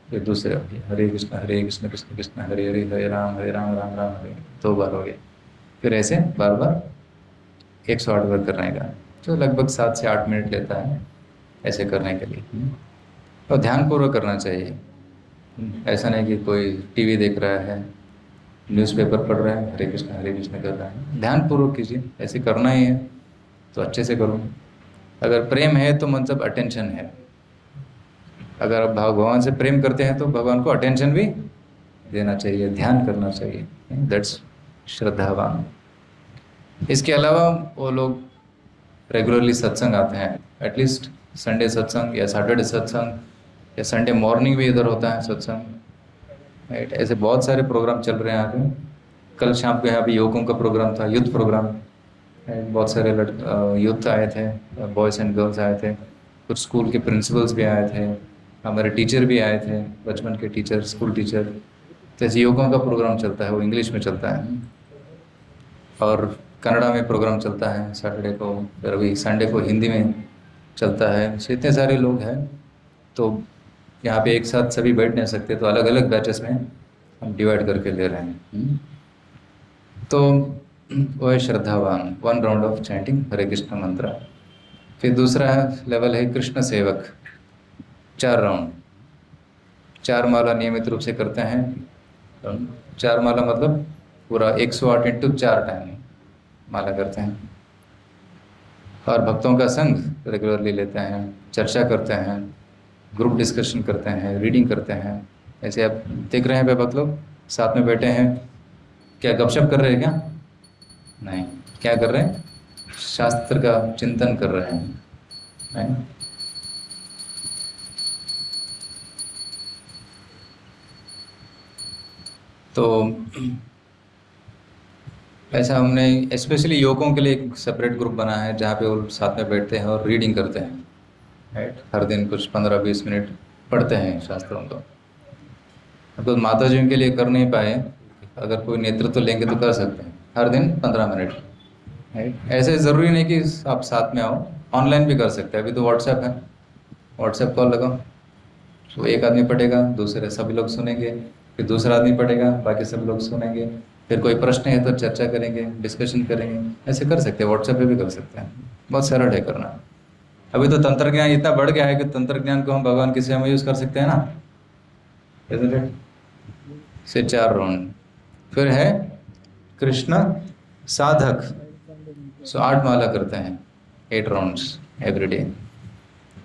फिर दूसरे हो गया, हरे कृष्ण कृष्ण कृष्ण हरे हरे, हरे राम राम राम हरे, 2 बार हो गया। फिर ऐसे बार बार 108 बार करने का, जो लगभग 7 से 8 मिनट लेता है ऐसे करने के लिए। और ध्यानपूर्वक करना चाहिए। ऐसा नहीं कि कोई टीवी देख रहा है, न्यूज़पेपर पढ़ रहा है, हरे कृष्ण कर रहा है। ध्यानपूर्वक कीजिए, ऐसे करना ही है तो अच्छे से करो। अगर प्रेम है तो मतलब अटेंशन है। अगर आप भगवान से प्रेम करते हैं तो भगवान को अटेंशन भी देना चाहिए, ध्यान करना चाहिए। दैट्स श्रद्धावान। इसके अलावा वो लोग रेगुलरली सत्संग आते हैं, एटलीस्ट संडे सत्संग या सैटरडे सत्संग या संडे मॉर्निंग भी इधर होता है सत्संग। राइट। ऐसे बहुत सारे प्रोग्राम चल रहे हैं यहाँ पे। कल शाम को यहाँ पे युवकों का प्रोग्राम था, यूथ प्रोग्राम। बहुत सारे यूथ आए थे, बॉयज़ एंड गर्ल्स आए थे, कुछ स्कूल के प्रिंसिपल्स भी आए थे, हमारे टीचर भी आए थे, बचपन के टीचर, स्कूल टीचर। तो ऐसे युवकों का प्रोग्राम चलता है, वो इंग्लिश में चलता है और कन्नड़ा में प्रोग्राम चलता है सैटरडे को, फिर अभी संडे को हिंदी में चलता है। तो इतने सारे लोग हैं तो यहाँ पे एक साथ सभी बैठ नहीं सकते, तो अलग अलग बैचेस में हम डिवाइड करके ले रहे हैं। तो वो है श्रद्धावान, 1 राउंड ऑफ चैंटिंग हरे कृष्ण मंत्र। फिर दूसरा लेवल है कृष्ण सेवक, 4 राउंड, 4 माला नियमित रूप से करते हैं। 4 माला मतलब पूरा 108 इंटू 4 टाइम माला करते हैं। और भक्तों का संग रेगुलरली लेते हैं, चर्चा करते हैं, ग्रुप डिस्कशन करते हैं, रीडिंग करते हैं। ऐसे आप देख रहे हैं भक्त लोग साथ में बैठे हैं, क्या गपशप कर रहे हैं क्या? नहीं, क्या कर रहे हैं? शास्त्र का चिंतन कर रहे हैं। नहीं? तो ऐसा हमने स्पेशली युवकों के लिए एक सेपरेट ग्रुप बना है जहाँ पे वो साथ में बैठते हैं और रीडिंग करते हैं। राइट। हर दिन कुछ 15-20 मिनट पढ़ते हैं शास्त्रों को। तो माता जी के लिए कर नहीं पाए, अगर कोई नेतृत्व लेंगे तो कर सकते हैं, हर दिन 15 मिनट। राइट। ऐसे ज़रूरी नहीं कि आप साथ में आओ, ऑनलाइन भी कर सकते हैं। अभी तो व्हाट्सएप है, व्हाट्सएप कॉल लगाओ, तो एक आदमी पढ़ेगा, दूसरे सभी लोग सुनेंगे, फिर दूसरा आदमी पढ़ेगा, बाकी सब लोग सुनेंगे, फिर कोई प्रश्न है तो चर्चा करेंगे, डिस्कशन करेंगे। ऐसे कर सकते हैं, व्हाट्सएप पे भी कर सकते हैं, बहुत सरल है करना। अभी तो तंत्र ज्ञान इतना बढ़ गया है कि तंत्र ज्ञान को हम भगवान की सेवा में यूज़ कर सकते हैं ना, isn't it? से 4 राउंड। फिर है कृष्ण साधक, सो 8 माला करते हैं, 8 राउंड्स एवरी डे।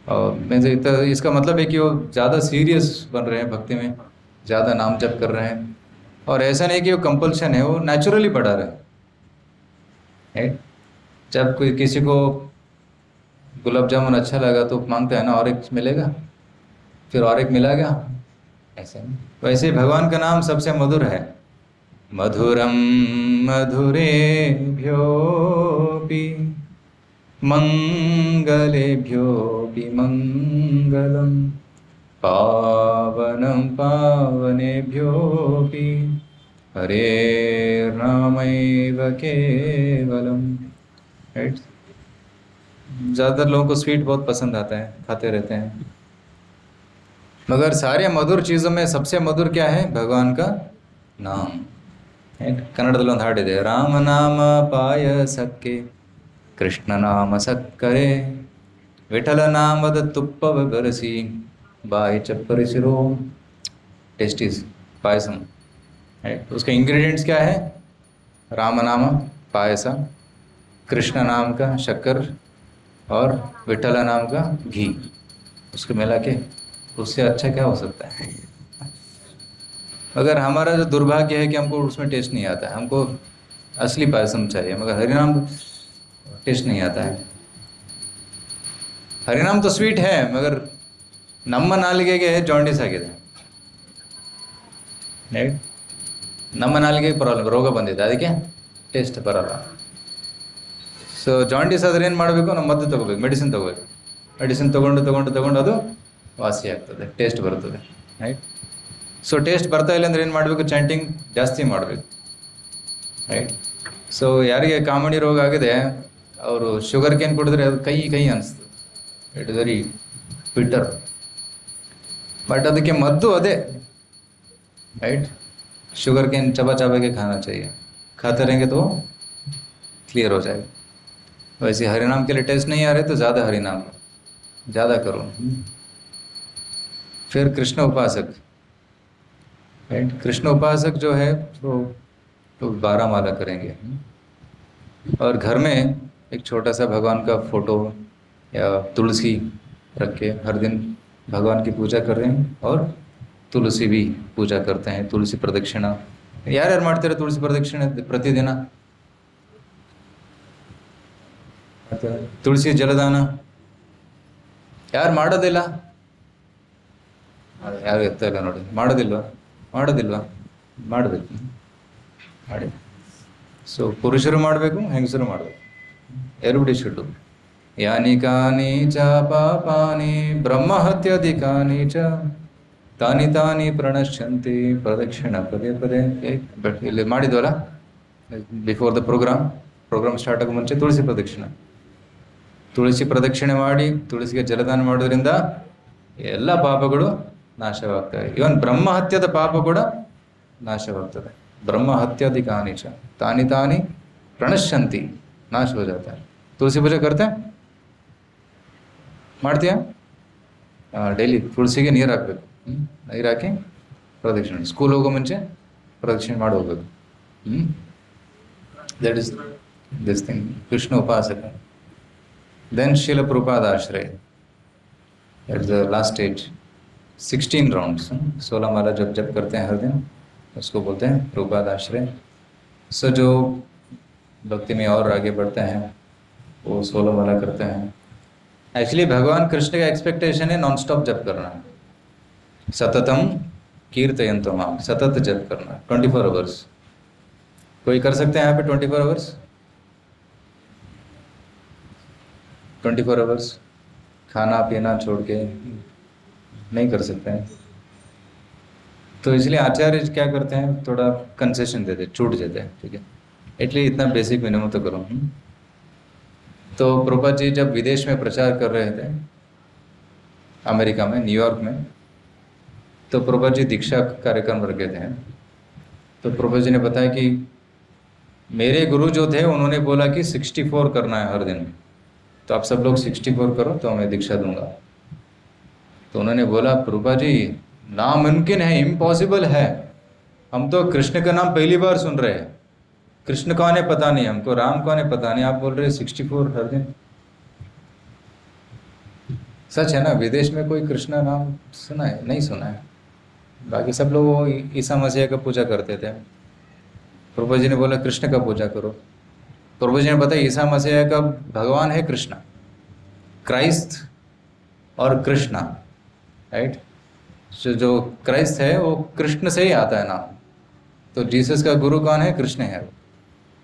और मैं इसका मतलब है कि वो ज़्यादा सीरियस बन रहे हैं भक्ति में, ज़्यादा नाम जप कर रहे हैं। और ऐसा नहीं कि वो कंपल्शन है, वो नेचुरली बढ़ा रहे हैं। राइट। जब कोई किसी को गुलाब जामुन अच्छा लगा तो मांगता है ना और एक मिलेगा, फिर और एक मिला क्या, ऐसे नहीं। वैसे ही भगवान का नाम सबसे मधुर है। मधुरम मधुरेभ्योऽपि मंगलेभ्योऽपि मंगलम, पावनं पावनेभ्योऽपि हरेर्नामैव केवलम। राइट। ज़्यादातर लोगों को स्वीट बहुत पसंद आता है, खाते रहते हैं, मगर सारे मधुर चीज़ों में सबसे मधुर क्या है, भगवान का नाम। ಕನ್ನಡದಲ್ಲಿ ಒಂದು ಹಾಡಿದೆ, ರಾಮನಾಮ ಪಾಯಸಕ್ಕೆ ಕೃಷ್ಣ ನಾಮ ಸಕ್ಕರೆ, ವಿಠಲ ನಾಮದ ತುಪ್ಪವ ಬೆರೆಸಿ ಬಾಯಿ ಚಪ್ಪರಿಸಿರೋ। टेस्टीज पायसम है, उसके इंग्रेडिएंट्स क्या है, राम नाम पायसा, कृष्ण नाम का शक्कर और विठला नाम का घी, उसको मिला के, उससे अच्छा क्या हो सकता है। मगर हमारा जो दुर्भाग्य है कि हमको उसमें टेस्ट नहीं आता है, हमको असली पायसम चाहिए, मगर हरिनाम टेस्ट नहीं आता है। हरिनाम तो स्वीट है, मगर ನಮ್ಮ ನಾಲಿಗೆಗೆ ಜಾಂಡೀಸ್ ಆಗಿದೆ, ನಮ್ಮ ನಾಲಿಗೆಗೆ ಪ್ರಾಬ್ಲಮ್, ರೋಗ ಬಂದಿದೆ, ಅದಕ್ಕೆ ಟೇಸ್ಟ್ ಬರಲ್ಲ. ಸೊ ಜಾಂಡೀಸ್ ಆದರೆ ಏನು ಮಾಡಬೇಕು, ನಾವು ಮದ್ದು ತೊಗೋಬೇಕು, ಮೆಡಿಸಿನ್ ತೊಗೋಬೇಕು. ಮೆಡಿಸಿನ್ ತೊಗೊಂಡು ಅದು ವಾಸಿ ಆಗ್ತದೆ, ಟೇಸ್ಟ್ ಬರ್ತದೆ. ರೈಟ್. ಸೊ ಟೇಸ್ಟ್ ಬರ್ತಾ ಇಲ್ಲ ಅಂದರೆ ಏನು ಮಾಡಬೇಕು, ಚಾಂಟಿಂಗ್ ಜಾಸ್ತಿ ಮಾಡಬೇಕು. ರೈಟ್. ಸೊ ಯಾರಿಗೆ ಕಾಮಿಡಿ ರೋಗ ಆಗಿದೆ ಅವರು ಶುಗರ್ ಕೇನ್ ಕುಡಿದ್ರೆ ಅದು ಕೈ ಅನಿಸ್ತದೆ, it is very bitter, but ಅದಕ್ಕೆ ಮದ್ದು ಅದೇ. राइट. शुगर कैन चबा के खाना चाहिए, खाते रहेंगे तो क्लियर हो जाएगा। वैसे हरिनाम के लिए टेस्ट नहीं आ रहे तो ज़्यादा हरिनाम ज़्यादा करो। फिर कृष्ण उपासक, राइट। कृष्ण उपासक जो है तो 12 माला करेंगे, और घर में एक छोटा सा भगवान का फोटो या तुलसी रख के हर दिन भगवान की पूजा कर रहे हैं, और तुलसी भी पूजा करते हैं, तुलसी प्रदक्षिणा। ಯಾರ್ಯಾರು ಮಾಡ್ತಾರೆ ತುಳಸಿ ಪ್ರದಕ್ಷಿಣೆ ಪ್ರತಿದಿನ? ತುಳಸಿ ಜಲದಾನ ಯಾರು ಮಾಡೋದಿಲ್ಲ? ಯಾರು ಎತ್ತ ಇಲ್ಲ ನೋಡಿ, ಮಾಡೋದಿಲ್ವಾ ಮಾಡಬೇಕು, ಮಾಡಿ. ಸೊ ಪುರುಷರು ಮಾಡಬೇಕು, ಹೆಂಗಸರು ಮಾಡಬೇಕು, ಎವ್ರಿಬಡಿ ಶುಡ್ ಡು. ಯಾನಿ ಕಾನಿ ಚ ಪಾಪಾನಿ ಬ್ರಹ್ಮಹತ್ಯಾಧಿಕಾನಿ ಚ ತಾನಿ ತಾನಿ ಪ್ರಣಶ್ಯಂತಿ ಪ್ರದಕ್ಷಿಣ ಪದೇ ಪದೇ. ಬಟ್ ಇಲ್ಲಿ ಮಾಡಿದ್ವಲ್ಲ ಬಿಫೋರ್ ದ ಪ್ರೋಗ್ರಾಮ್ ಸ್ಟಾರ್ಟ್ ಆಗೋ ಮುಂಚೆ ತುಳಸಿ ಪ್ರದಕ್ಷಿಣೆ ಮಾಡಿ ತುಳಸಿಗೆ ಜಲದಾನ ಮಾಡೋದ್ರಿಂದ ಎಲ್ಲ ಪಾಪಗಳು ನಾಶವಾಗ್ತವೆ. ಇವನ್ ಬ್ರಹ್ಮಹತ್ಯದ ಪಾಪ ಕೂಡ ನಾಶವಾಗ್ತದೆ. ಬ್ರಹ್ಮಹತ್ಯಾಧಿಕಾನಿ ಚ ತಾನಿ ತಾನಿ ಪ್ರಣಶ್ಯಂತಿ, ನಾಶ हो जाता है. तुलसी पूजा करते हैं, ಮಾಡ್ತೀಯಾ? ಡೈಲಿ ತುಳಸಿಗೆ ನೀರು ಹಾಕಬೇಕು, ನೀರು ಹಾಕಿ ಪ್ರದಕ್ಷಿಣೆ, ಸ್ಕೂಲ್ ಹೋಗೋ ಮುಂಚೆ ಪ್ರದಕ್ಷಿಣೆ ಮಾಡಿ ಹೋಗ್ಬೇಕು. That is this thing, Krishna ಉಪಾಸಕ. देन शिल प्रभुपाद आश्रय at the last stage, 16 rounds, 16 माला जब करते हैं हर दिन, उसको बोलते हैं प्रभुपाद आश्रय. सो जो भक्ति में और आगे बढ़ते हैं वो 16 माला करते हैं. एक्चुअली भगवान कृष्ण का एक्सपेक्टेशन है नॉन स्टॉप जप करना, सततम कीर्तयन्तो माम, सतत जप करना 24 आवर्स. कोई कर सकते हैं यहाँ पे 24 आवर्स? 24 आवर्स खाना पीना छोड़ के नहीं कर सकते हैं. तो इसलिए आचार्य क्या करते हैं, थोड़ा कंसेशन देते, छूट देते हैं. ठीक है, इसलिए इतना बेसिक मिनिमम तो करो. तो प्रभुपाद जी जब विदेश में प्रचार कर रहे थे, अमेरिका में, न्यूयॉर्क में, तो प्रभुपाद जी दीक्षा कार्यक्रम रखे थे. तो प्रभुपाद जी ने बताया कि मेरे गुरु जो थे उन्होंने बोला कि 64 करना है हर दिन, तो आप सब लोग 64 करो तो मैं दीक्षा दूंगा. तो उन्होंने बोला प्रभुपाद जी नामुमकिन है, इम्पॉसिबल है, हम तो कृष्ण का नाम पहली बार सुन रहे हैं, कृष्ण कौन है पता नहीं हमको, राम कौन है पता नहीं, आप बोल रहे 64 हर दिन. सच है ना, विदेश में कोई कृष्ण नाम सुना है? नहीं सुना है. बाकी सब लोग ईसा मसीह का पूजा करते थे. प्रभु जी ने बोला कृष्ण का पूजा करो. प्रभु जी ने बताया ईसा मसीह का भगवान है कृष्ण, क्राइस्ट और कृष्णा. राइट. जो क्राइस्ट है वो कृष्ण से ही आता है नाम। तो जीसस का गुरु कौन है? कृष्ण है।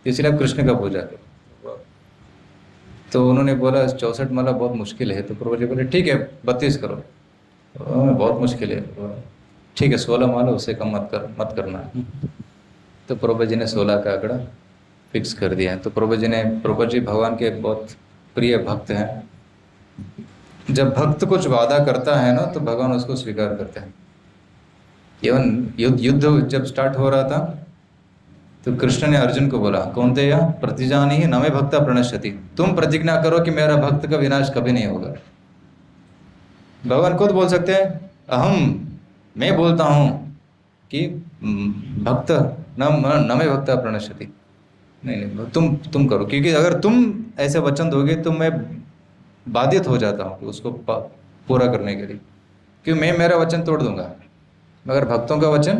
इसलिए आप कृष्ण का पूजा करो। तो उन्होंने बोला 64 माला बहुत मुश्किल है। तो प्रभु जी बोले ठीक है 32 करो। बहुत मुश्किल है। ठीक है 16 माला, उससे कम मत करना। तो प्रभु जी ने 16 का आंकड़ा फिक्स कर दिया है। तो प्रभु जी भगवान के बहुत प्रिय भक्त हैं। जब भक्त कुछ वादा करता है ना तो भगवान उसको स्वीकार करते हैं। इवन युद्ध जब स्टार्ट हो रहा था तो कृष्ण ने अर्जुन को बोला कौन्तेय प्रतिजानीहि न मे भक्ता प्रणश्यति, तुम प्रतिज्ञा करो कि मेरा भक्त का विनाश कभी नहीं होगा। भगवान खुद बोल सकते हैं मैं बोलता हूं कि भक्त न मे भक्ता प्रणश्यति। नहीं नहीं तुम करो, क्योंकि अगर तुम ऐसे वचन दोगे तो मैं बाधित हो जाता हूँ कि उसको पूरा करने के लिए, क्योंकि मैं मेरा वचन तोड़ दूंगा मगर भक्तों का वचन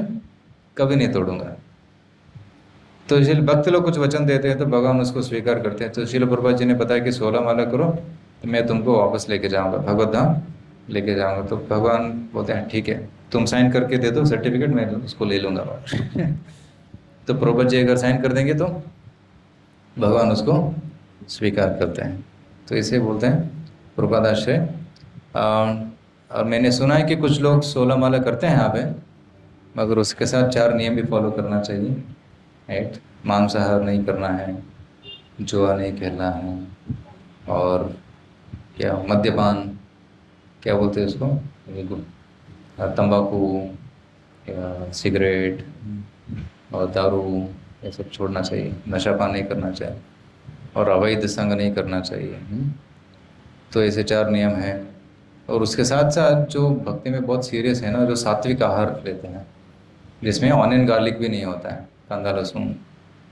कभी नहीं तोड़ूंगा। तो इसलिए भक्त लोग कुछ वचन देते हैं तो भगवान उसको स्वीकार करते हैं। तो श्रील प्रभुपाद जी ने बताया कि 16 माला करो तो मैं तुमको वापस लेके जाऊंगा, भगवत धाम लेके जाऊंगा। तो भगवान बोलते हैं ठीक है तुम साइन करके दे दो सर्टिफिकेट, मैं उसको ले लूंगा। तो प्रभुपाद जी अगर साइन कर देंगे तो भगवान उसको स्वीकार करते हैं। तो इसे बोलते हैं प्रभुपाद आश्रय। और मैंने सुना है कि कुछ लोग 16 माला करते हैं यहाँ पे, मगर उसके साथ 4 नियम भी फॉलो करना चाहिए। राइट, मांसाहार नहीं करना है, जुआ नहीं खेलना है, और क्या मद्यपान क्या बोलते हैं उसको, तंबाकू या सिगरेट और दारू ये सब छोड़ना चाहिए, नशा पान नहीं करना चाहिए और अवैध संग नहीं करना चाहिए। तो ऐसे 4 नियम हैं। और उसके साथ साथ जो भक्ति में बहुत सीरियस है ना, जो सात्विक आहार लेते हैं जिसमें ऑनियन गार्लिक भी नहीं होता है, कांदा लहसुन,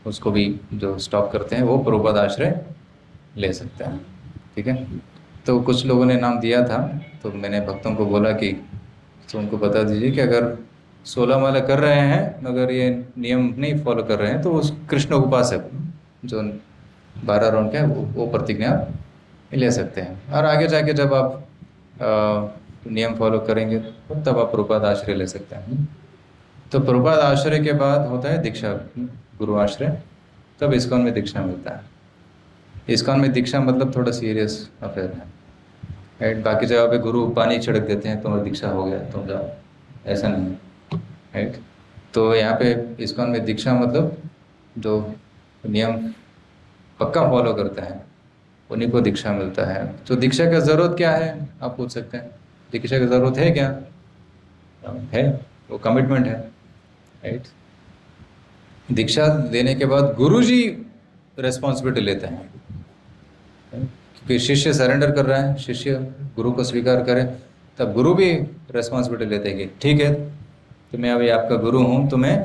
उसको भी जो स्टॉप करते हैं वो प्रभुपाद आश्रय ले सकते हैं। ठीक है। तो कुछ लोगों ने नाम दिया था तो मैंने भक्तों को बोला कि तो उनको बता दीजिए कि अगर 16 माला कर रहे हैं मगर ये नियम नहीं फॉलो कर रहे हैं तो उस कृष्ण उपासक जो 12 राउंड का है वो प्रतिज्ञा ले सकते हैं। और आगे जाके जब आप नियम फॉलो करेंगे तो तब आप प्रभुपाद आश्रय ले सकते हैं। तो प्रभुपाद आश्रय के बाद होता है दीक्षा, गुरु आश्रय, तब इस्कॉन में दीक्षा मिलता है। इस्कॉन में दीक्षा मतलब थोड़ा सीरियस अफेयर है। राइट, बाकी जगह पे गुरु पानी छिड़क देते हैं तुम्हारा दीक्षा हो गया तुम जाओ, ऐसा नहीं है। राइट, तो यहाँ पे इस्कॉन में दीक्षा मतलब जो नियम पक्का फॉलो करता है उन्हीं को दीक्षा मिलता है। तो दीक्षा का ज़रूरत क्या है आप पूछ सकते हैं, दीक्षा की ज़रूरत है क्या? है, वो कमिटमेंट है। राइट, दीक्षा देने के बाद गुरुजी रेस्पॉन्सिबिलिटी लेते हैं, क्योंकि शिष्य सरेंडर कर रहा है, शिष्य गुरु को स्वीकार करे, तब गुरु भी रेस्पॉन्सिबिलिटी लेते हैं कि ठीक है तो मैं अभी आपका गुरु हूँ, तो मैं,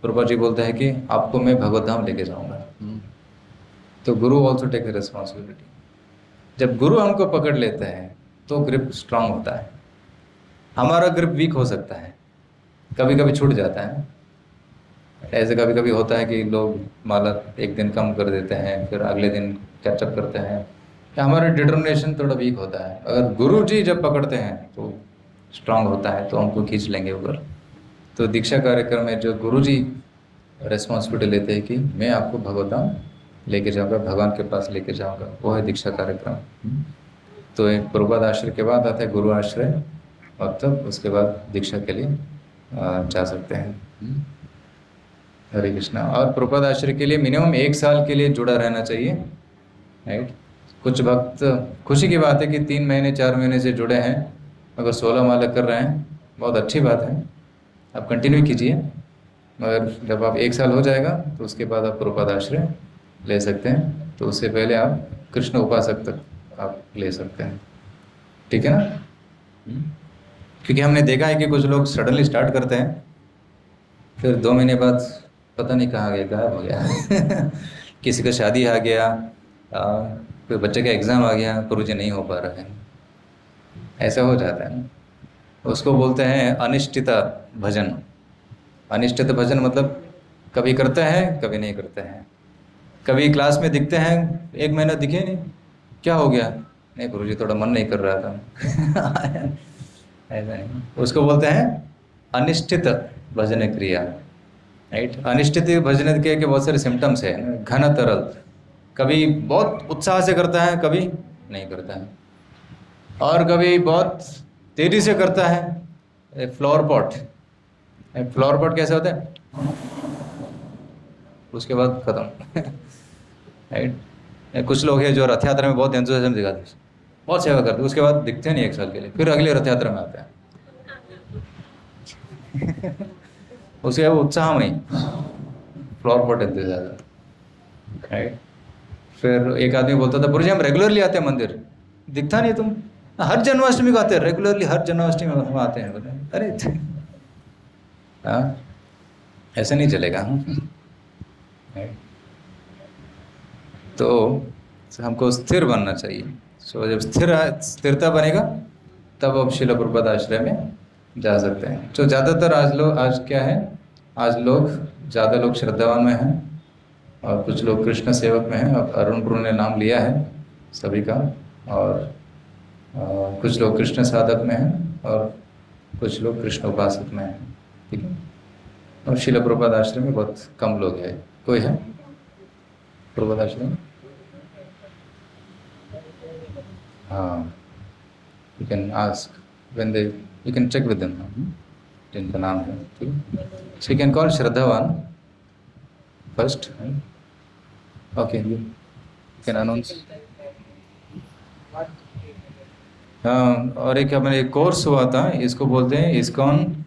प्रभुपाद जी बोलते हैं कि आपको मैं भगवत धाम लेके जाऊँगा। तो गुरु ऑल्सो टेक रेस्पॉन्सिबिलिटी। जब गुरु हमको पकड़ लेता है तो ग्रिप स्ट्रांग होता है। हमारा ग्रिप वीक हो सकता है, कभी कभी छूट जाता है। ऐसे कभी कभी होता है कि लोग माला एक दिन कम कर देते हैं, फिर अगले दिन कैचअप करते हैं, या हमारा डिटर्मिनेशन थोड़ा वीक होता है। अगर गुरु जी जब पकड़ते हैं तो स्ट्रांग होता है, तो हमको खींच लेंगे ऊपर। तो दीक्षा कार्यक्रम में जो गुरु जी रिस्पॉन्सिबिलिटी लेते हैं कि मैं आपको भगवत धाम लेके जाऊँगा, भगवान के पास लेके जाऊँगा, वो है दीक्षा कार्यक्रम। तो एक प्रभुपाद आश्रय के बाद आता है गुरु आश्रय, और तब उसके बाद दीक्षा के लिए जा सकते हैं। हरे कृष्णा। और प्रभुपाद आश्रय के लिए मिनिमम 1 साल के लिए जुड़ा रहना चाहिए। राइट, कुछ भक्त, खुशी की बात है कि 3 महीने 4 महीने से जुड़े हैं, अगर 16 माला कर रहे हैं, बहुत अच्छी बात है, आप कंटिन्यू कीजिए। मगर जब आप 1 साल हो जाएगा तो उसके बाद आप प्रभुपाद आश्रय ले सकते हैं। तो उससे पहले आप कृष्ण उपासक तक आप ले सकते हैं। ठीक है ना? क्योंकि हमने देखा है कि कुछ लोग सडनली स्टार्ट करते हैं, फिर 2 महीने बाद पता नहीं कहाँ गया, गायब हो गया। किसी का शादी आ गया, कोई बच्चे का एग्ज़ाम आ गया, गुरुजी नहीं हो पा रहा है, ऐसा हो जाता है ना। उसको बोलते हैं अनिष्टित भजन। अनिष्टित भजन मतलब कभी करते हैं कभी नहीं करते हैं। कभी क्लास में दिखते हैं, 1 महीना दिखे नहीं, क्या हो गया? नहीं गुरुजी थोड़ा मन नहीं कर रहा था। ऐसा नहीं, उसको बोलते हैं अनिष्ठित भजन क्रिया। राइट, अनिष्ठित भजन क्रिया के बहुत सारे सिम्टम्स है ना, घन तरल, कभी बहुत उत्साह से करता है, कभी नहीं करता है, और कभी बहुत तेजी से करता है। फ्लावर पॉट, फ्लावर पॉट कैसे होता है, उसके बाद खत्म। राइट, कुछ लोग हैं जो रथ यात्रा में बहुत एंथुसियाज्म दिखाते हैं, बहुत सेवा करते हैं, उसके बाद दिखते नहीं एक साल के लिए, फिर अगले रथ यात्रा में आते हैं। उसके बाद उत्साह में फ्लावर पॉट एंथुसियाज्म। राइट, फिर एक आदमी बोलता था, गुरुजी हम रेगुलरली आते हैं मंदिर, दिखता नहीं तुम, हर जन्माष्टमी को आते हैं, रेगुलरली हर जन्माष्टमी में हम आते हैं। बोले अरे हाँ, ऐसे नहीं चलेगा। तो हमको स्थिर बनना चाहिए। सो जब स्थिरता बनेगा तब अब शिला प्रपात आश्रय में जा सकते हैं। तो ज़्यादातर आज क्या है, आज लोग ज़्यादा लोग श्रद्धावान में हैं और कुछ लोग कृष्ण सेवक में हैं। अब अरुण प्रभु ने नाम लिया है सभी का, और कुछ लोग कृष्ण साधक में हैं और कुछ लोग कृष्ण उपासक में हैं। ठीक है, और शिला प्रपात आश्रम में बहुत कम लोग हैं। कोई है प्रपात आश्रम में? हाँ, you can ask when they, you can check with them, जिनका नाम है। ठीक है, so you can call Shraddhavan first, okay, you can announce। हाँ, और एक हमारे एक कोर्स हुआ था, इसको बोलते हैं इस्कॉन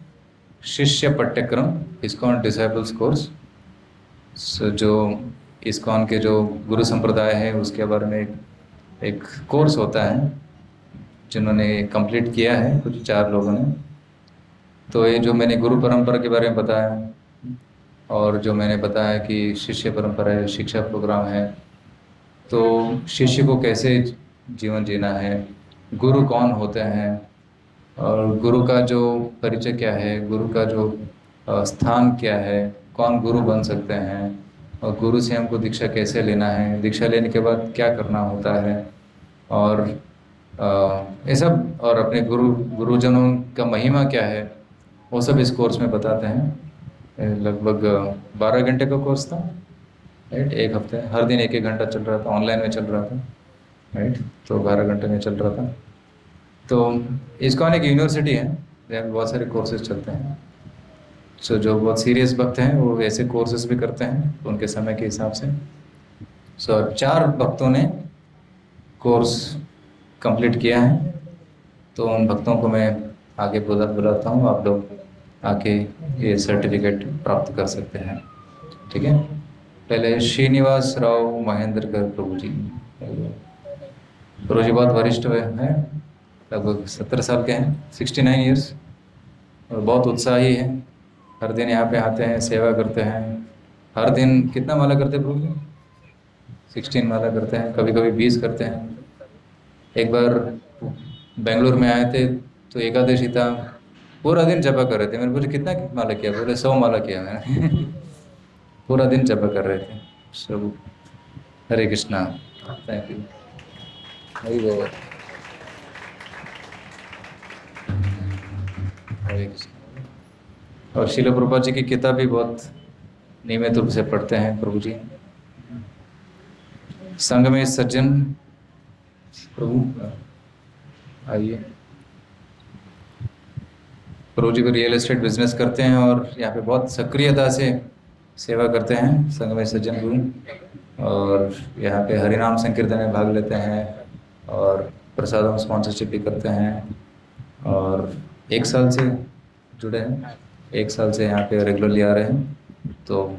शिष्य पाठ्यक्रम, इस्कॉन डिसाइपल्स कोर्स। जो इस्कॉन के जो गुरु संप्रदाय है उसके बारे में एक कोर्स होता है, जिन्होंने कंप्लीट किया है कुछ 4 लोगों ने। तो ये जो मैंने गुरु परंपरा के बारे में बताया, और जो मैंने बताया कि शिष्य परंपरा है, शिक्षा प्रोग्राम है, तो शिष्य को कैसे जीवन जीना है, गुरु कौन होते हैं, और गुरु का जो परिचय क्या है, गुरु का जो स्थान क्या है, कौन गुरु बन सकते हैं, और गुरु से हमको दीक्षा कैसे लेना है, दीक्षा लेने के बाद क्या करना होता है, और ये सब, और अपने गुरुजनों का महिमा क्या है, वो सब इस कोर्स में बताते हैं। लगभग 12 घंटे का कोर्स था। राइट, एक हफ्ते, हर दिन 1-1 घंटा चल रहा था, ऑनलाइन में चल रहा था। राइट, तो 12 घंटे में चल रहा था। तो इस्कॉन एक यूनिवर्सिटी है, जहाँ पे बहुत सारे कोर्सेज चलते हैं। सो जो बहुत सीरियस भक्त हैं वो ऐसे कोर्सेज भी करते हैं उनके समय के हिसाब से। सो 4 भक्तों ने कोर्स कंप्लीट किया है, तो उन भक्तों को मैं आगे बुलाता हूँ, आप लोग आके ये सर्टिफिकेट प्राप्त कर सकते हैं। ठीक है, पहले श्रीनिवास राव महेंद्रकर प्रभु जी। प्रभु जी बहुत वरिष्ठ हैं, लगभग 70 साल के हैं, 69 ईयर्स, और बहुत उत्साही हैं। हर दिन यहाँ पे आते हैं, सेवा करते हैं। हर दिन कितना माला करते हैं प्रभु जी? 16 माला करते हैं, कभी कभी 20 करते हैं। एक बार बेंगलुरु में आए थे तो एकादशी था, पूरा दिन जपा कर रहे थे। मैंने बोले कितना माला किया? बोले 100 माला किया मैंने। पूरा दिन जपा कर रहे थे सब। हरे कृष्णा, थैंक यू, हरि बोल, हरे कृष्णा। और श्रील प्रभुपाद जी की किताब भी बहुत नियमित रूप से पढ़ते हैं प्रभु जी। संघ में सज्जन प्रभु आइए। प्रभु जी को रियल एस्टेट बिजनेस करते हैं और यहाँ पे बहुत सक्रियता से सेवा करते हैं संघ में सज्जन गुरु, और यहाँ पे हरिनाम संकीर्तन में भाग लेते हैं और प्रसादों स्पॉन्सरशिप भी करते हैं। और 1 साल से जुड़े हैं, 1 साल से यहाँ पे रेगुलरली आ रहे हैं, तो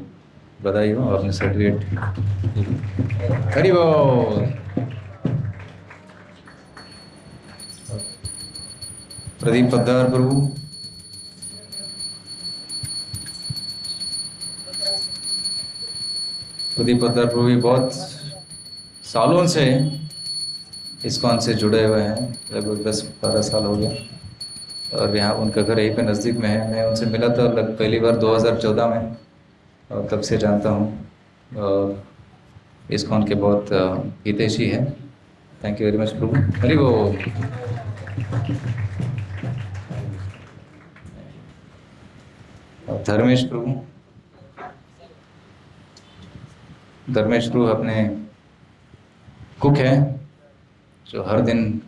बधाई हो। और अपने सर्टिफिकेट, हरि बोल। प्रदीप पद्दार प्रभु, प्रदीप पद्दार प्रभु भी बहुत सालों से इस्कॉन से जुड़े हुए हैं, लगभग 10-12 साल हो गए। और यहाँ उनका घर यहीं पे नज़दीक में है। मैं उनसे मिला था पहली बार 2014 में, और तब से जानता हूँ। और इस्कॉन के बहुत हितैषी है। थैंक यू वेरी मच प्रभु, हरि बोल। धर्मेश प्रभु, धर्मेश प्रभु अपने कुक है जो हर दिन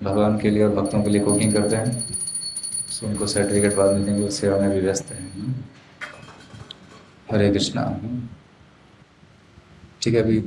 भगवान के लिए और भक्तों के लिए कुकिंग करते हैं, सो उनको सर्टिफिकेट बाद में देंगे, उस सेवा में भी व्यस्त हैं। हरे कृष्णा। ठीक है, अभी